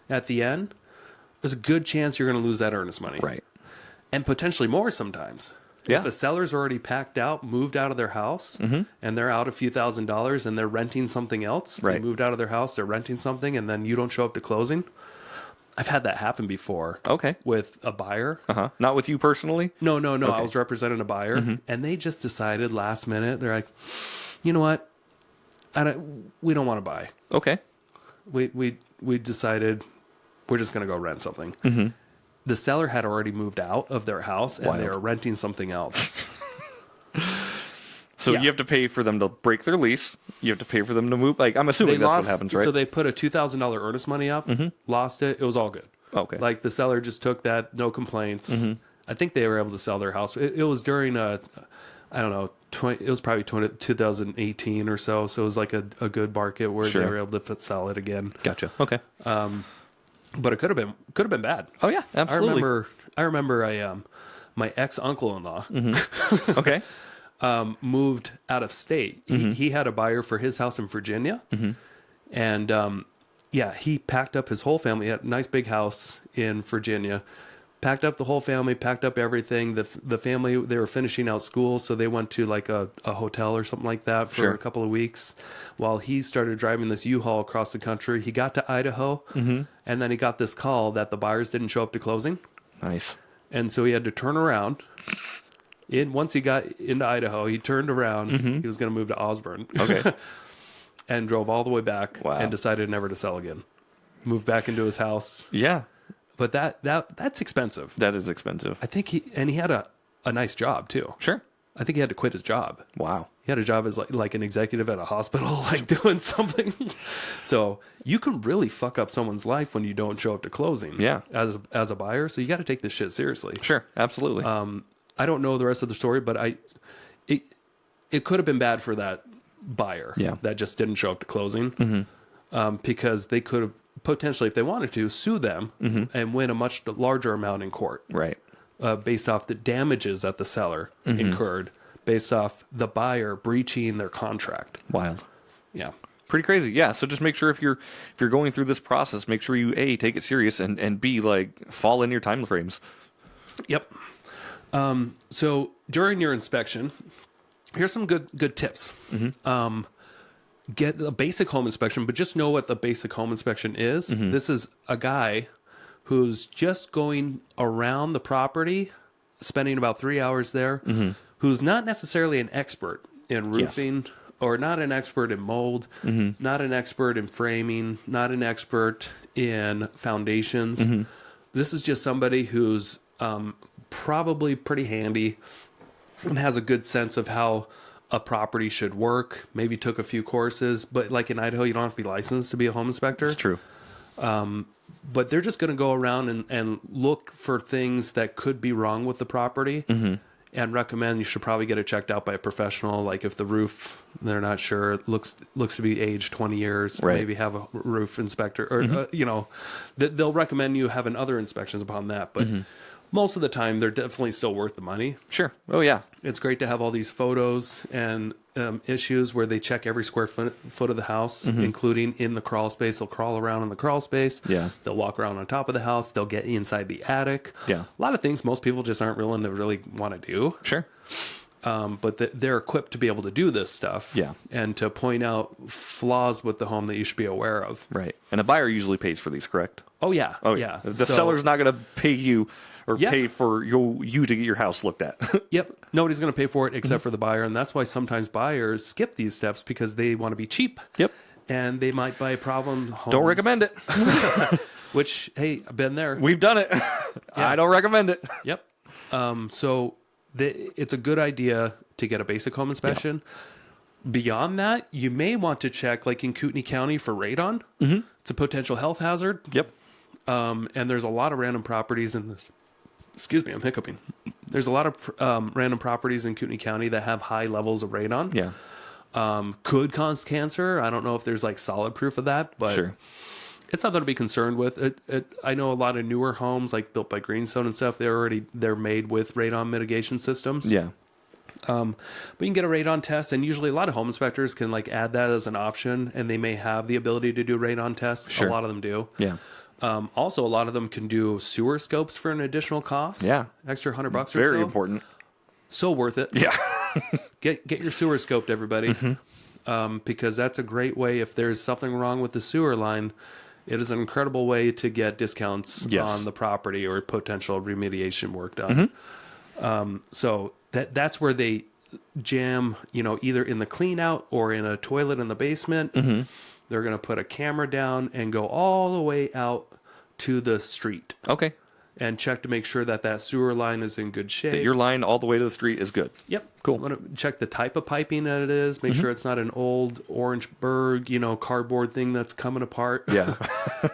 at the end. There's a good chance you're going to lose that earnest money, Right. and potentially more sometimes. Yeah. If a seller's already packed out, moved out of their house, and they're out a few $1,000s, and they're renting something else, Right. they moved out of their house, they're renting something, and then you don't show up to closing. I've had that happen before. Okay. With a buyer. Uh-huh. Not with you personally? No. Okay. I was representing a buyer, and they just decided last minute. They're like, you know what? We don't want to buy. Okay. We decided we're just going to go rent something. The seller had already moved out of their house, and they were renting something else. So you have to pay for them to break their lease. You have to pay for them to move. Like, I'm assuming that's what happens, right? So they put a $2,000 earnest money up, lost it. It was all good. Okay. Like the seller just took that, no complaints. I think they were able to sell their house. It was during I don't know, it was probably 2018 or so. So it was like a good market where they were able to sell it again. Gotcha. Okay. But it could have been bad. Oh yeah, absolutely. I remember my ex uncle-in-law Okay. moved out of state. He had a buyer for his house in Virginia, and he packed up his whole family. He had a nice big house in Virginia. Packed up the whole family, packed up everything. The family, they were finishing out school, so they went to like a hotel or something like that for a couple of weeks while he started driving this U-Haul across the country. He got to Idaho, and then he got this call that the buyers didn't show up to closing. Nice. And so he had to turn around. Once he got into Idaho, he turned around. He was going to move to Osborne. Okay. And drove all the way back and Wow. decided never to sell again. Moved back into his house. Yeah. But that's expensive. That is expensive. I think he had a nice job too. Sure. I think he had to quit his job. Wow. He had a job as like an executive at a hospital, like doing something. So you can really fuck up someone's life when you don't show up to closing. Yeah. As a buyer, so you got to take this shit seriously. Sure. Absolutely. I don't know the rest of the story, but it could have been bad for that buyer. Yeah. That just didn't show up to closing. Because they could have potentially, if they wanted to, sue them and win a much larger amount in court. Right. Based off the damages that the seller incurred, based off the buyer breaching their contract. Wild. Yeah. Pretty crazy. Yeah. So just make sure if you're going through this process, make sure you A, take it serious, and B, like, fall in your time frames. Yep. So during your inspection, here's some good tips. Get a basic home inspection, but just know what the basic home inspection is. This is a guy who's just going around the property, spending about 3 hours there, who's not necessarily an expert in roofing or not an expert in mold, not an expert in framing, not an expert in foundations. This is just somebody who's probably pretty handy and has a good sense of how a property should work, maybe took a few courses, but like in Idaho, you don't have to be licensed to be a home inspector. It's true. But they're just going to go around and look for things that could be wrong with the property and recommend you should probably get it checked out by a professional. Like if the roof, they're not sure, looks to be aged 20 years, maybe have a roof inspector or, they'll recommend you having other inspections upon that. But most of the time, they're definitely still worth the money. Sure. Oh, yeah. It's great to have all these photos and issues where they check every square foot of the house, including in the crawl space. They'll crawl around in the crawl space. Yeah. They'll walk around on top of the house. They'll get inside the attic. Yeah. A lot of things most people just aren't willing to really want to do. Sure. But they're equipped to be able to do this stuff. Yeah. And to point out flaws with the home that you should be aware of. Right. And a buyer usually pays for these, correct? Oh, yeah. Oh, yeah. The seller's not going to pay you or pay for you to get your house looked at. Yep. Nobody's going to pay for it except for the buyer. And that's why sometimes buyers skip these steps because they want to be cheap. Yep. And they might buy problem homes. Don't recommend it. Which, hey, I've been there. We've done it. I don't recommend it. Yep. So it's a good idea to get a basic home inspection. Yeah. Beyond that, you may want to check, like in Kootenai County, for radon. It's a potential health hazard. Yep. And there's a lot of random properties in this. Excuse me, I'm hiccuping. There's a lot of random properties in Kootenai County that have high levels of radon. Yeah. Could cause cancer. I don't know if there's like solid proof of that, but sure. It's something to be concerned with. I know a lot of newer homes, like built by Greenstone and stuff, they're made with radon mitigation systems. Yeah. But you can get a radon test, and usually a lot of home inspectors can like add that as an option, and they may have the ability to do radon tests. Sure. A lot of them do. Yeah. Also, a lot of them can do sewer scopes for an additional cost. Yeah. Extra $100 or so. Very important. So worth it. Yeah. Get your sewer scoped, everybody. Because that's a great way. If there's something wrong with the sewer line, it is an incredible way to get discounts on the property or potential remediation work done. So that's where they jam, either in the clean out or in a toilet in the basement. They're going to put a camera down and go all the way out to the street. Okay. And check to make sure that sewer line is in good shape. That your line all the way to the street is good. Yep. Cool. I'm going to check the type of piping that it is. Make sure it's not an old Orangeburg, cardboard thing that's coming apart. Yeah.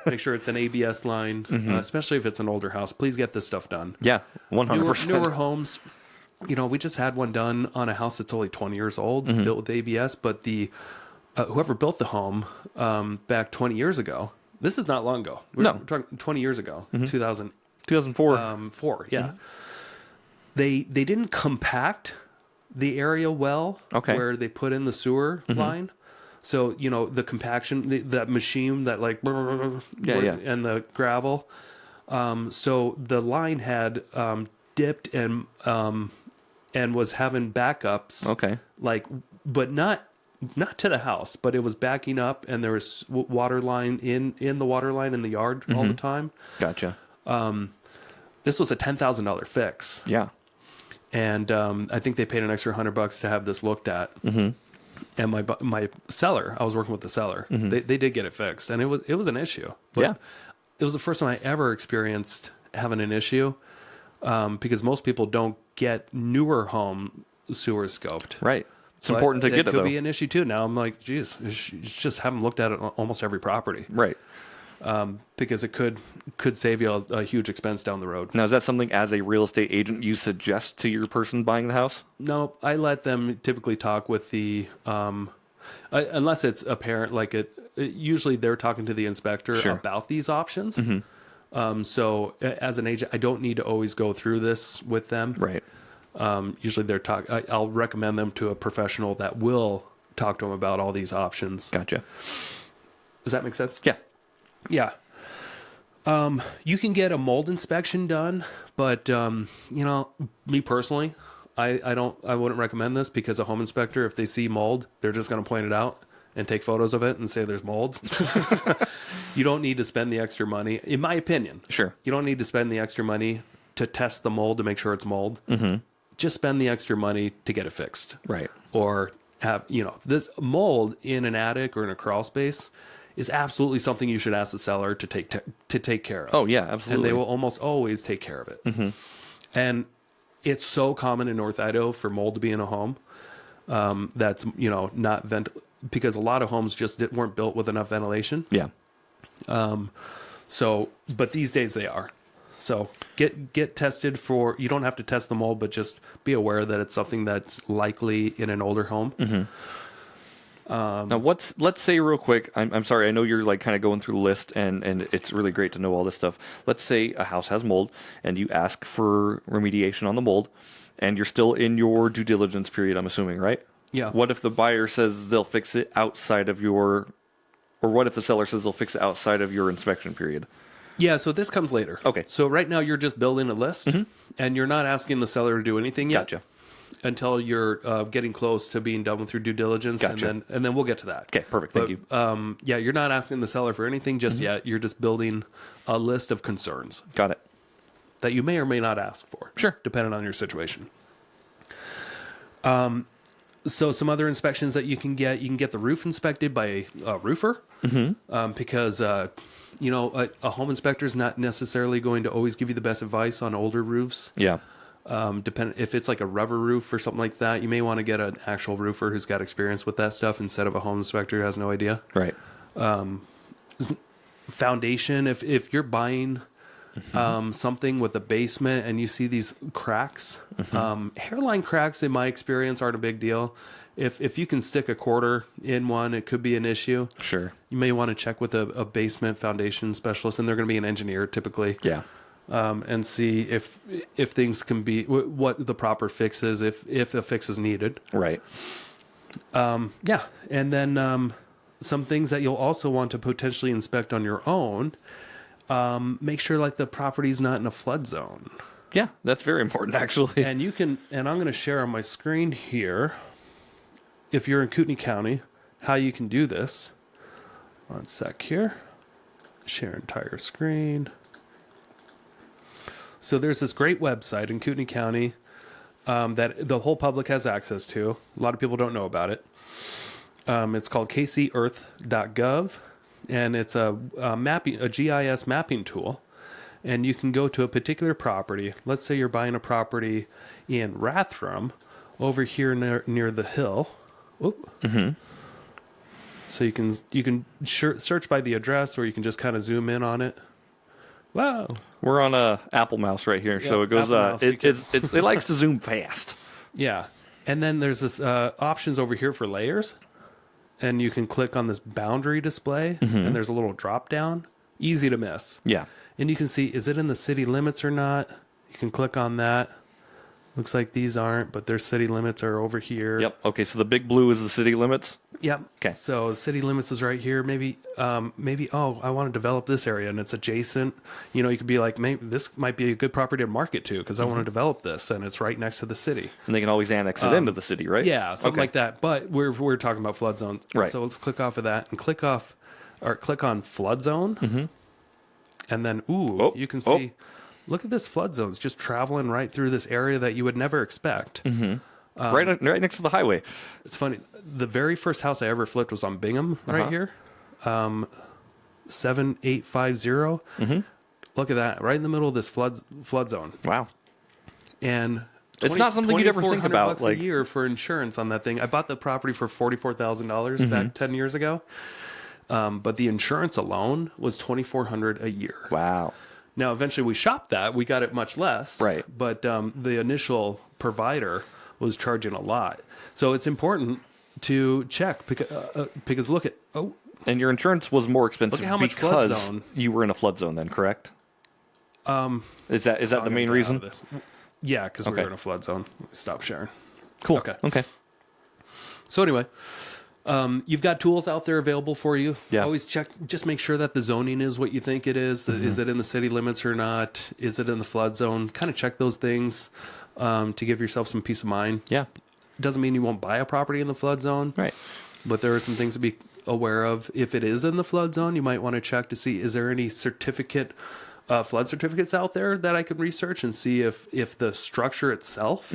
Make sure it's an ABS line, especially if it's an older house. Please get this stuff done. Yeah. 100%. Newer homes, we just had one done on a house that's only 20 years old, built with ABS, but the whoever built the home back 20 years ago, this is not long ago. We're talking 20 years ago, 2004. 4, yeah. They didn't compact the area well where they put in the sewer line. So, the compaction, that machine that and the gravel. So the line had dipped and was having backups. Okay. But not to the house, but it was backing up, and there was water line in the water line in the yard all the time. Gotcha. This was a $10,000 fix. Yeah. And I think they paid an extra $100 to have this looked at. And my seller, I was working with the seller. They did get it fixed, and it was an issue. But it was the first time I ever experienced having an issue, because most people don't get newer home sewers scoped. Right. It's important to get it, though. It could be an issue, too. Now I'm like, geez, just have them looked at on almost every property. Right. Because it could save you a huge expense down the road. Now, is that something as a real estate agent you suggest to your person buying the house? No, I let them typically talk with the, unless it's apparent, usually they're talking to the inspector about these options. So as an agent, I don't need to always go through this with them. Right. Usually I'll recommend them to a professional that will talk to them about all these options. Gotcha. Does that make sense? Yeah. Yeah. You can get a mold inspection done, but me personally, I wouldn't recommend this, because a home inspector, if they see mold, they're just going to point it out and take photos of it and say there's mold. You don't need to spend the extra money, in my opinion. Sure. You don't need to spend the extra money to test the mold to make sure it's mold. Just spend the extra money to get it fixed. Right. Or have, this mold in an attic or in a crawl space is absolutely something you should ask the seller to take care of. Oh, yeah, absolutely. And they will almost always take care of it. And it's so common in North Idaho for mold to be in a home that's, not because a lot of homes just weren't built with enough ventilation. Yeah. But these days they are. So get tested for, you don't have to test the mold, but just be aware that it's something that's likely in an older home. Now, let's say real quick, I'm sorry, I know you're kind of going through the list, and it's really great to know all this stuff. Let's say a house has mold, and you ask for remediation on the mold, and you're still in your due diligence period, I'm assuming, right? Yeah. What if the buyer says they'll fix it outside of or what if the seller says they'll fix it outside of your inspection period? Yeah, so this comes later. Okay. So right now you're just building a list, and you're not asking the seller to do anything yet. Gotcha. Until you're getting close to being done with your due diligence. Gotcha. And then we'll get to that. Okay, perfect. Thank you. Yeah, you're not asking the seller for anything just yet. You're just building a list of concerns Got it. that you may or may not ask for. Sure. Depending on your situation. So some other inspections that you can get the roof inspected by a roofer. Because, a home inspector is not necessarily going to always give you the best advice on older roofs. Yeah. If it's like a rubber roof or something like that, you may want to get an actual roofer who's got experience with that stuff instead of a home inspector who has no idea. Right. Foundation, if you're buying something with a basement and you see these cracks. Hairline cracks, in my experience, aren't a big deal. If you can stick a quarter in one, it could be an issue. Sure. You may want to check with a basement foundation specialist, and they're going to be an engineer typically. Yeah. And see if things can be, what the proper fix is, if a fix is needed. Right. Yeah. And then some things that you'll also want to potentially inspect on your own. Make sure like the property's not in a flood zone. Yeah, that's very important, actually. And you can, and I'm going to share on my screen here, if you're in Kootenai County, how you can do this. 1 sec here. Share entire screen. So there's this great website in Kootenai County that the whole public has access to. A lot of people don't know about it. It's called kcearth.gov, and it's a GIS mapping tool. And you can go to a particular property. Let's say you're buying a property in Rathdrum, over here near the hill. So you can search by the address, or you can just kind of zoom in on it. Wow. We're on a Apple Mouse right here, so it goes. It likes to zoom fast. Yeah, and then there's this options over here for layers, and you can click on this boundary display, and there's a little drop down. Easy to miss. Yeah. And you can see, is it in the city limits or not? You can click on that. Looks like these aren't, but their city limits are over here. Yep. Okay, so the big blue is the city limits. Yep. Okay. So city limits is right here. Maybe, I want to develop this area and it's adjacent. You know, you could be like, maybe this might be a good property to market to because I want to develop this, and it's right next to the city. And they can always annex it into the city, right? Yeah, something like that. But we're talking about flood zones. Right. So let's click off of that and click on flood zone. And then, you can see, look at this flood zone. It's just traveling right through this area that you would never expect. Right next to the highway. It's funny. The very first house I ever flipped was on Bingham right here. 7850. Look at that. Right in the middle of this flood zone. Wow. And it's not something you'd ever think about. Like a year for insurance on that thing. I bought the property for $44,000 back 10 years ago. But the insurance alone was $2,400 a year. Wow. Now, eventually we shopped that. We got it much less. Right. But the initial provider was charging a lot. So it's important to check because look at, and your insurance was more expensive look at how much flood because zone. You were in a flood zone then, correct? Is that the main reason? Yeah, because we were in a flood zone. Stop sharing. Cool. Okay. So anyway, you've got tools out there available for you. Yeah. Always check. Just make sure that the zoning is what you think it is. Is it in the city limits or not? Is it in the flood zone? Kind of check those things to give yourself some peace of mind. Yeah. Doesn't mean you won't buy a property in the flood zone. Right. But there are some things to be aware of. If it is in the flood zone, you might want to check to see, is there any flood certificates out there that I can research and see if the structure itself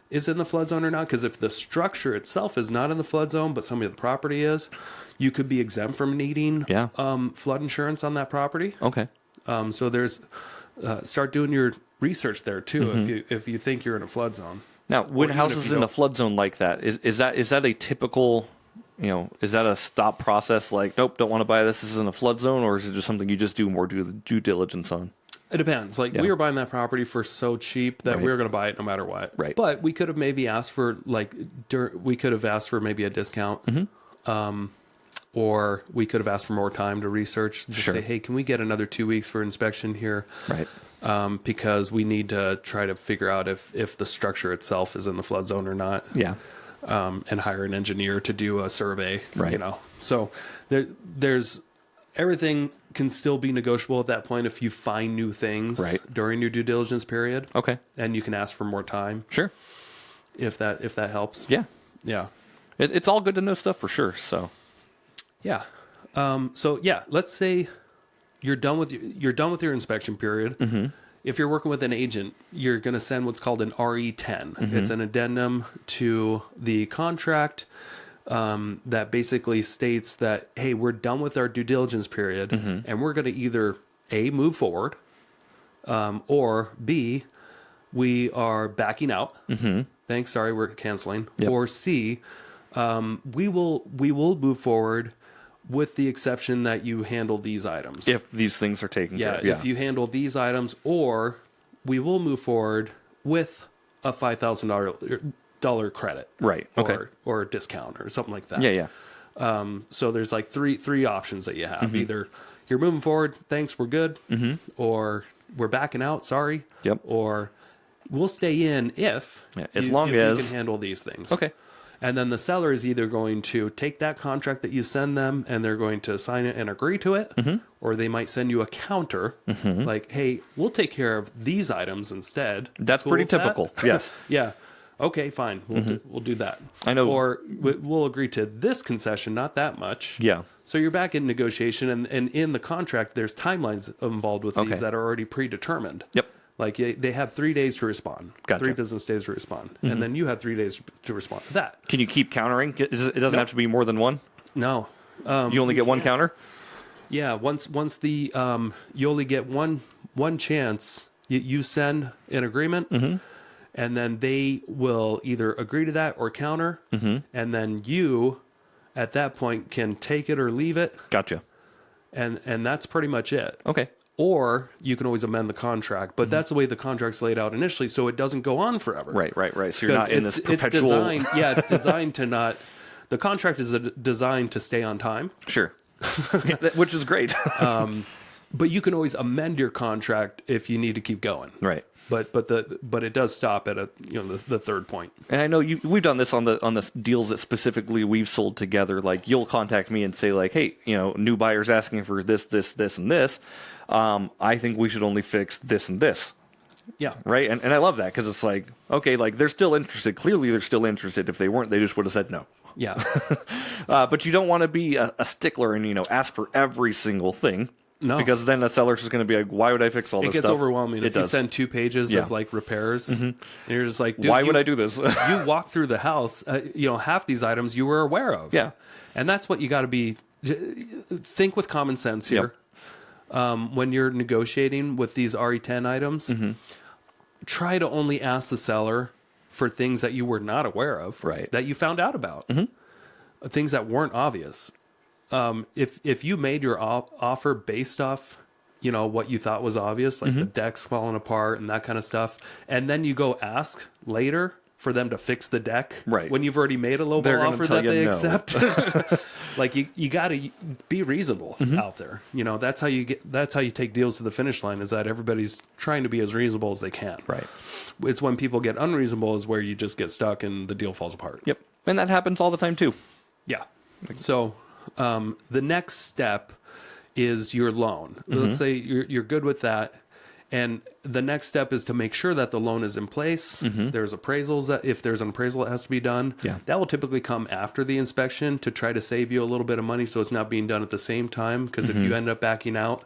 is in the flood zone or not. Because if the structure itself is not in the flood zone, but some of the property is, you could be exempt from needing flood insurance on that property. Okay. So there's start doing your research there too if you think you're in a flood zone. Now, when houses in a flood zone like that, is that a typical, is that a stop process? Like, nope, don't want to buy this. This is in a flood zone, or is it just something you just do more due diligence on? It depends. Like we were buying that property for so cheap that we were going to buy it no matter what. Right. But we could have maybe asked for maybe a discount. Or we could have asked for more time to research. Just say, hey, can we get another 2 weeks for inspection here? Right. Because we need to try to figure out if the structure itself is in the flood zone or not. Yeah. And hire an engineer to do a survey. Right. So there's everything can still be negotiable at that point if you find new things during your due diligence period. Okay. And you can ask for more time. Sure. If that helps. Yeah. Yeah. It's all good to know stuff for sure. So. Yeah. Let's say you're done with your inspection period. If you're working with an agent, you're going to send what's called an RE10. It's an addendum to the contract that basically states that, hey, we're done with our due diligence period, and we're going to either A, move forward, or B, we are backing out. Thanks, sorry, we're canceling. Yep. Or C, we will move forward, with the exception that you handle these items. If these things are taken care of. Yeah. If you handle these items, or we will move forward with a $5,000 credit. Right. Okay. Or discount or something like that. Yeah. So there's like three options that you have. Either you're moving forward, thanks, we're good, or we're backing out, sorry. Yep. Or we'll stay in if as you, long if as you can handle these things. Okay. And then the seller is either going to take that contract that you send them and they're going to sign it and agree to it, or they might send you a counter like, hey, we'll take care of these items instead. That's Cool pretty with that? typical. Yes. Yeah. Okay, fine. We'll do that. I know. Or we'll agree to this concession, not that much. Yeah. So you're back in negotiation, and in the contract, there's timelines involved with these that are already predetermined. Yep. Like they have 3 days to respond, Gotcha. 3 business days to respond, and then you have 3 days to respond to that. Can you keep countering? It doesn't have to be more than one? No. You only get one counter? Yeah. Once the you only get one chance. You send an agreement, and then they will either agree to that or counter, and then you, at that point, can take it or leave it, Gotcha. and that's pretty much it. Okay. Or you can always amend the contract, but that's the way the contract's laid out initially, so it doesn't go on forever. Right. So you're not in this perpetual... It's designed, it's designed to not... The contract is designed to stay on time. Sure. Which is great. But you can always amend your contract if you need to keep going. Right. But it does stop at the third point. And I know we've done this on the deals that specifically we've sold together. Like you'll contact me and say like, hey, new buyer's asking for this, and this. I think we should only fix this and this. Yeah. Right. And I love that because it's like, okay, like they're still interested. Clearly they're still interested. If they weren't, they just would have said no. Yeah. But you don't want to be a stickler and, ask for every single thing. No. Because then the seller's just going to be like, why would I fix all this stuff? It gets overwhelming. If you does. send 2 pages of like repairs, and you're just like, dude, why would I do this? You walk through the house, half these items you were aware of. Yeah. And that's what you got to be, think with common sense here. When you're negotiating with these RE10 items, try to only ask the seller for things that you were not aware of, right? That you found out about, things that weren't obvious. If you made your offer based off, what you thought was obvious, like the deck's falling apart and that kind of stuff, and then you go ask later for them to fix the deck, right? When you've already made a low ball offer that they accept, like you got to be reasonable out there. That's how you take deals to the finish line. Is that everybody's trying to be as reasonable as they can. Right. It's when people get unreasonable is where you just get stuck and the deal falls apart. Yep. And that happens all the time too. Yeah. So the next step is your loan. Let's say you're good with that. And the next step is to make sure that the loan is in place. There's appraisals. If there's an appraisal that has to be done, that will typically come after the inspection to try to save you a little bit of money so it's not being done at the same time. Because if you end up backing out,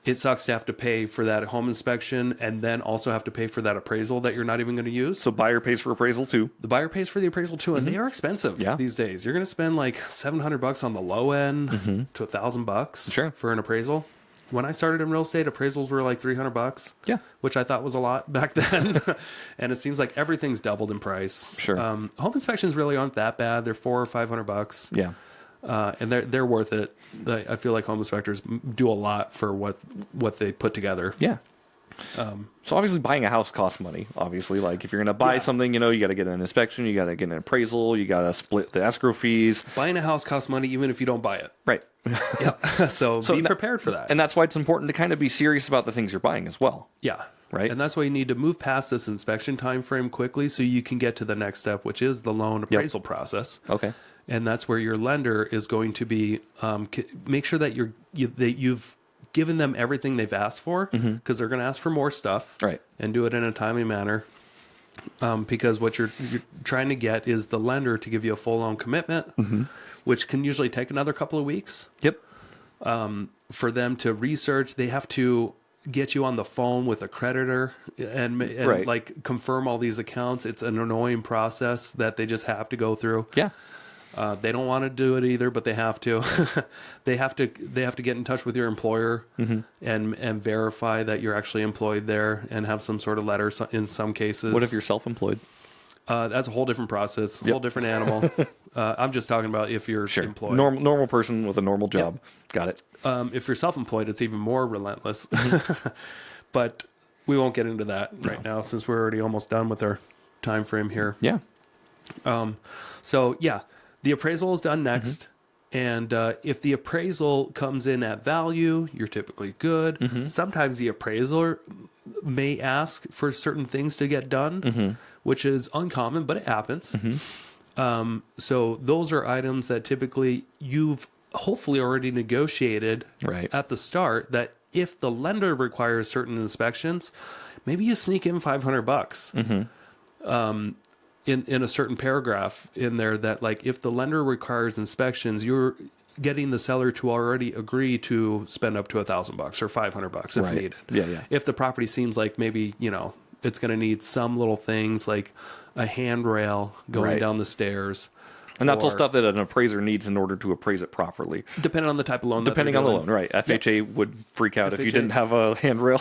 it sucks to have to pay for that home inspection and then also have to pay for that appraisal that you're not even going to use. So buyer pays for appraisal too. The buyer pays for the appraisal too, and they are expensive these days. You're going to spend like $700 on the low end to $1,000 for an appraisal. When I started in real estate, appraisals were like $300. Yeah, which I thought was a lot back then. And it seems like everything's doubled in price. Sure. Home inspections really aren't that bad. They're $400 or $500. Yeah. And they're worth it. I feel like home inspectors do a lot for what they put together. Yeah. So obviously buying a house costs money. Obviously, like if you're going to buy something, you got to get an inspection, you got to get an appraisal, you got to split the escrow fees. Buying a house costs money even if you don't buy it. Right. Yeah. So be prepared for that. And that's why it's important to kind of be serious about the things you're buying as well. Yeah. Right. And that's why you need to move past this inspection time frame quickly so you can get to the next step, which is the loan appraisal process. Okay. And that's where your lender is going to be make sure that you've given them everything they've asked for, because they're going to ask for more stuff, right? And do it in a timely manner. Because what you're trying to get is the lender to give you a full loan commitment, which can usually take another couple of weeks. Yep. For them to research, they have to get you on the phone with a creditor and like confirm all these accounts. It's an annoying process that they just have to go through. Yeah. They don't want to do it either, but they have to. They have to get in touch with your employer and verify that you're actually employed there and have some sort of letter in some cases. What if you're self-employed? That's a whole different process, a whole different animal. I'm just talking about if you're employed. Normal person with a normal job. Got it. If you're self-employed, it's even more relentless. But we won't get into that right now since we're already almost done with our time frame here. Yeah. So yeah, the appraisal is done next. And if the appraisal comes in at value, you're typically good. Sometimes the appraiser may ask for certain things to get done, which is uncommon, but it happens. So those are items that typically you've hopefully already negotiated at the start, that if the lender requires certain inspections, maybe you sneak in $500 in a certain paragraph in there, that like if the lender requires inspections, you're getting the seller to already agree to spend up to $1,000 or $500 if needed. If the property seems like maybe, you know, it's going to need some little things like a handrail going down the stairs. And that's all stuff that an appraiser needs in order to appraise it properly. Depending on the type of loan. Depending on the loan, right. FHA would freak out if you didn't have a handrail.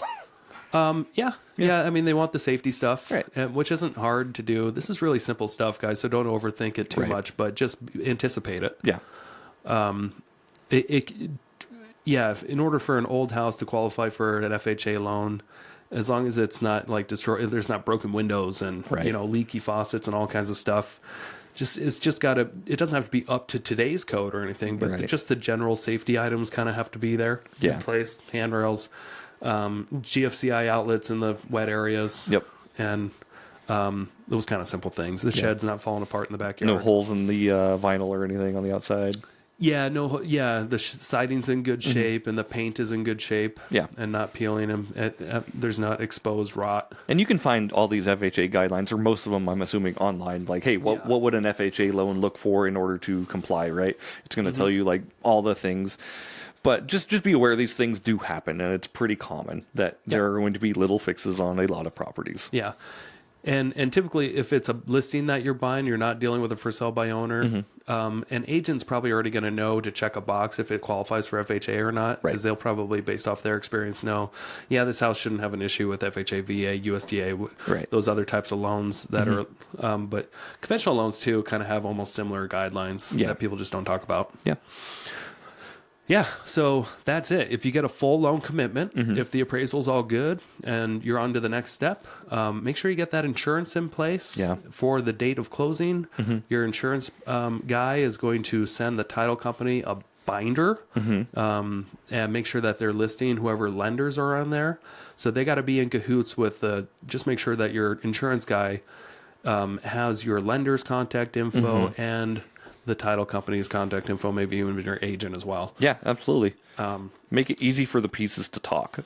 Yeah. I mean, they want the safety stuff, which isn't hard to do. This is really simple stuff, guys. So don't overthink it too much, but just anticipate it. Yeah. In order for an old house to qualify for an FHA loan, as long as it's not like destroyed, there's not broken windows and you know, leaky faucets and all kinds of stuff. It's just got to. It doesn't have to be up to today's code or anything, but just the general safety items kind of have to be there in place. Handrails, GFCI outlets in the wet areas. And those kind of simple things. The shed's not falling apart in the backyard. No holes in the vinyl or anything on the outside. The siding's in good shape and the paint is in good shape. And not peeling them. There's not exposed rot. And you can find all these FHA guidelines, or most of them, I'm assuming, online. Like, hey, what would an FHA loan look for in order to comply, right? It's going to tell you, like, all the things. But just be aware these things do happen, and it's pretty common that there are going to be little fixes on a lot of properties. And typically, if it's a listing that you're buying, you're not dealing with a for sale by owner. An agent's probably already going to know to check a box if it qualifies for FHA or not, because they'll probably, based off their experience, know, this house shouldn't have an issue with FHA, VA, USDA, those other types of loans that are. But conventional loans too kind of have almost similar guidelines that people just don't talk about. So that's it. If you get a full loan commitment, if the appraisal's all good and you're on to the next step, make sure you get that insurance in place for the date of closing. Your insurance guy is going to send the title company a binder and make sure that they're listing whoever lenders are on there. So they got to be in cahoots with just make sure that your insurance guy has your lender's contact info and the title company's contact info, maybe even your agent as well. Yeah, absolutely. Make it easy for the pieces to talk.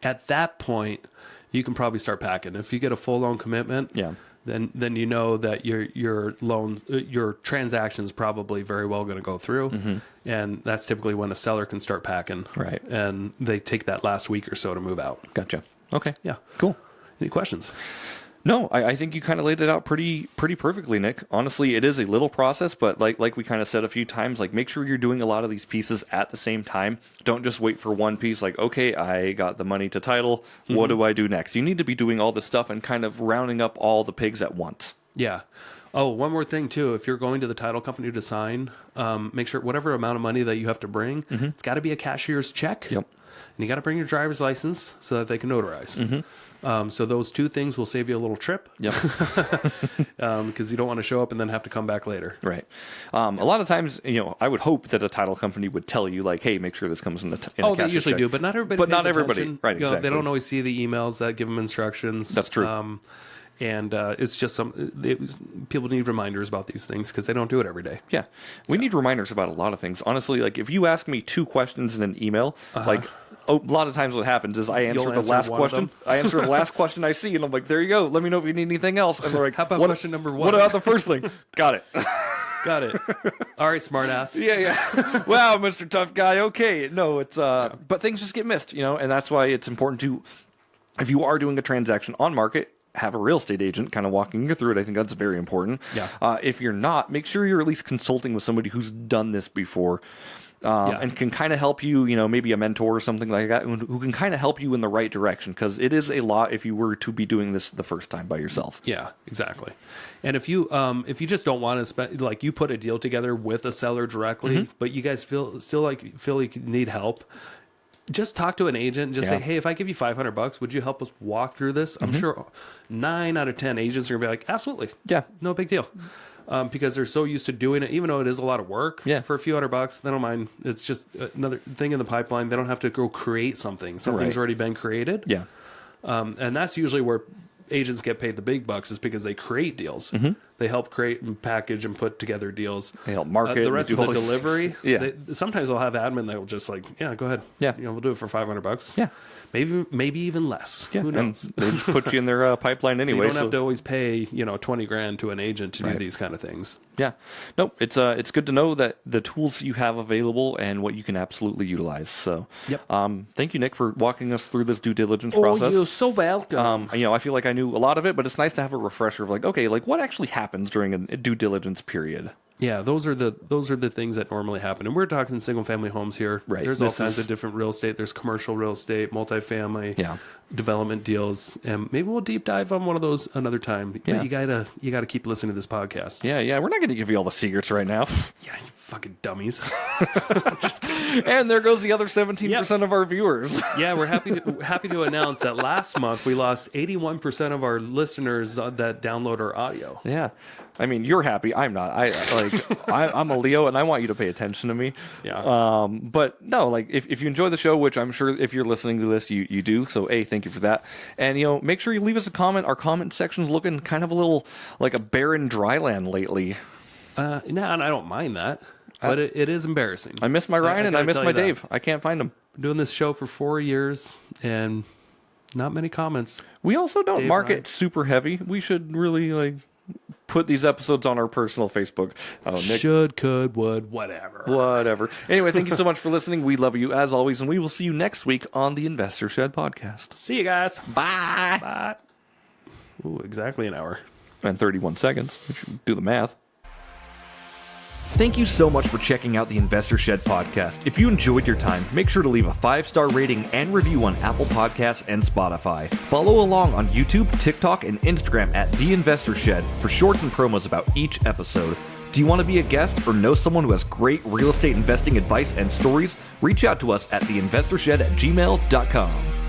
At that point, you can probably start packing. If you get a full loan commitment, then you know that your loan, your transaction's probably very well going to go through, and that's typically when a seller can start packing. And they take that last week or so to move out. Gotcha. Okay. Yeah. Cool. Any questions? No, I think you kind of laid it out pretty perfectly, Nick. Honestly, it is a little process, but like we kind of said a few times, like make sure you're doing a lot of these pieces at the same time. Don't just wait for one piece. Like, okay, I got the money to title. What do I do next? You need to be doing all this stuff and kind of rounding up all the pigs at once. Yeah. Oh, one more thing too. If you're going to the title company to sign, make sure whatever amount of money that you have to bring, it's got to be a cashier's check. And you got to bring your driver's license so that they can notarize. So those two things will save you a little trip. Because you don't want to show up and then have to come back later. A lot of times, I would hope that a title company would tell you, like, hey, make sure this comes in the they usually do, but not everybody. But not everybody, right? Exactly. They don't always see the emails that give them instructions. That's true. And it's just people need reminders about these things because they don't do it every day. We need reminders about a lot of things. Honestly, like if you ask me 2 questions in an email, like a lot of times what happens is I answer the last question. I answer the last question I see, and I'm like, there you go. Let me know if you need anything else. And they're like, how about question number 1? What about the first thing? Got it. Got it. All right, smartass. Wow, Mr. Tough Guy. Okay. No, it's but things just get missed, and that's why it's important to, if you are doing a transaction on market, have a real estate agent kind of walking you through it. I think that's very important. If you're not, make sure you're at least consulting with somebody who's done this before. and can kind of help you, maybe a mentor or something like that, who can kind of help you in the right direction, because it is a lot if you were to be doing this the first time by yourself. Yeah, exactly. And if you just don't want to spend, like, you put a deal together with a seller directly, but you guys feel like you need help, just talk to an agent and just say, hey, if I give you $500, would you help us walk through this? I'm sure 9 out of 10 agents are going to be like, absolutely. Yeah. No big deal. Because they're so used to doing it, even though it is a lot of work for a few $100, they don't mind. It's just another thing in the pipeline. They don't have to go create something. Something's already been created. Yeah. And that's usually where agents get paid the big bucks, is because they create deals. They help create and package and put together deals. They help market. The rest of the delivery, sometimes they'll have admin that will just like, yeah, go ahead. Yeah. We'll do it for $500. Yeah. Maybe even less. Yeah. Who knows? And they just put you in their pipeline anyway. So you don't have to always pay, $20,000 to an agent to do these kind of things. Yeah. No, it's good to know that the tools you have available and what you can absolutely utilize. So, thank you, Nick, for walking us through this due diligence process. You're so welcome. I feel like I knew a lot of it, but it's nice to have a refresher of like, okay, like what actually happens during a due diligence period. Yeah, those are the things that normally happen. And we're talking single family homes here. Right. There's all kinds of different real estate. There's commercial real estate, multifamily, development deals. And maybe we'll deep dive on one of those another time. Yeah. But you gotta keep listening to this podcast. Yeah. We're not going to give you all the secrets right now. Yeah, you fucking dummies. Just kidding. And there goes the other 17% of our viewers. Yeah, we're happy to announce that last month we lost 81% of our listeners that download our audio. Yeah. I mean, you're happy. I'm not. I'm a Leo, and I want you to pay attention to me. Yeah. But no, like if you enjoy the show, which I'm sure if you're listening to this, you do. So thank you for that. And make sure you leave us a comment. Our comment section's looking kind of a little like a barren dry land lately. And I don't mind that, but it is embarrassing. I miss my Ryan and I miss my Dave. I can't find them. I'm doing this show for 4 years and not many comments. We also don't Dave, market Ryan. super heavy. We should really put these episodes on our personal Facebook. Oh, Nick. Should, could, would, whatever. Anyway, thank you so much for listening. We love you as always, and we will see you next week on the Investor Shed podcast. See you guys. Bye. Bye. Ooh, exactly an hour. And 31 seconds, if you do the math. Thank you so much for checking out the Investor Shed podcast. If you enjoyed your time, make sure to leave a 5-star rating and review on Apple Podcasts and Spotify. Follow along on YouTube, TikTok, and Instagram at The Investor Shed for shorts and promos about each episode. Do you want to be a guest or know someone who has great real estate investing advice and stories? Reach out to us at theinvestorshed@gmail.com.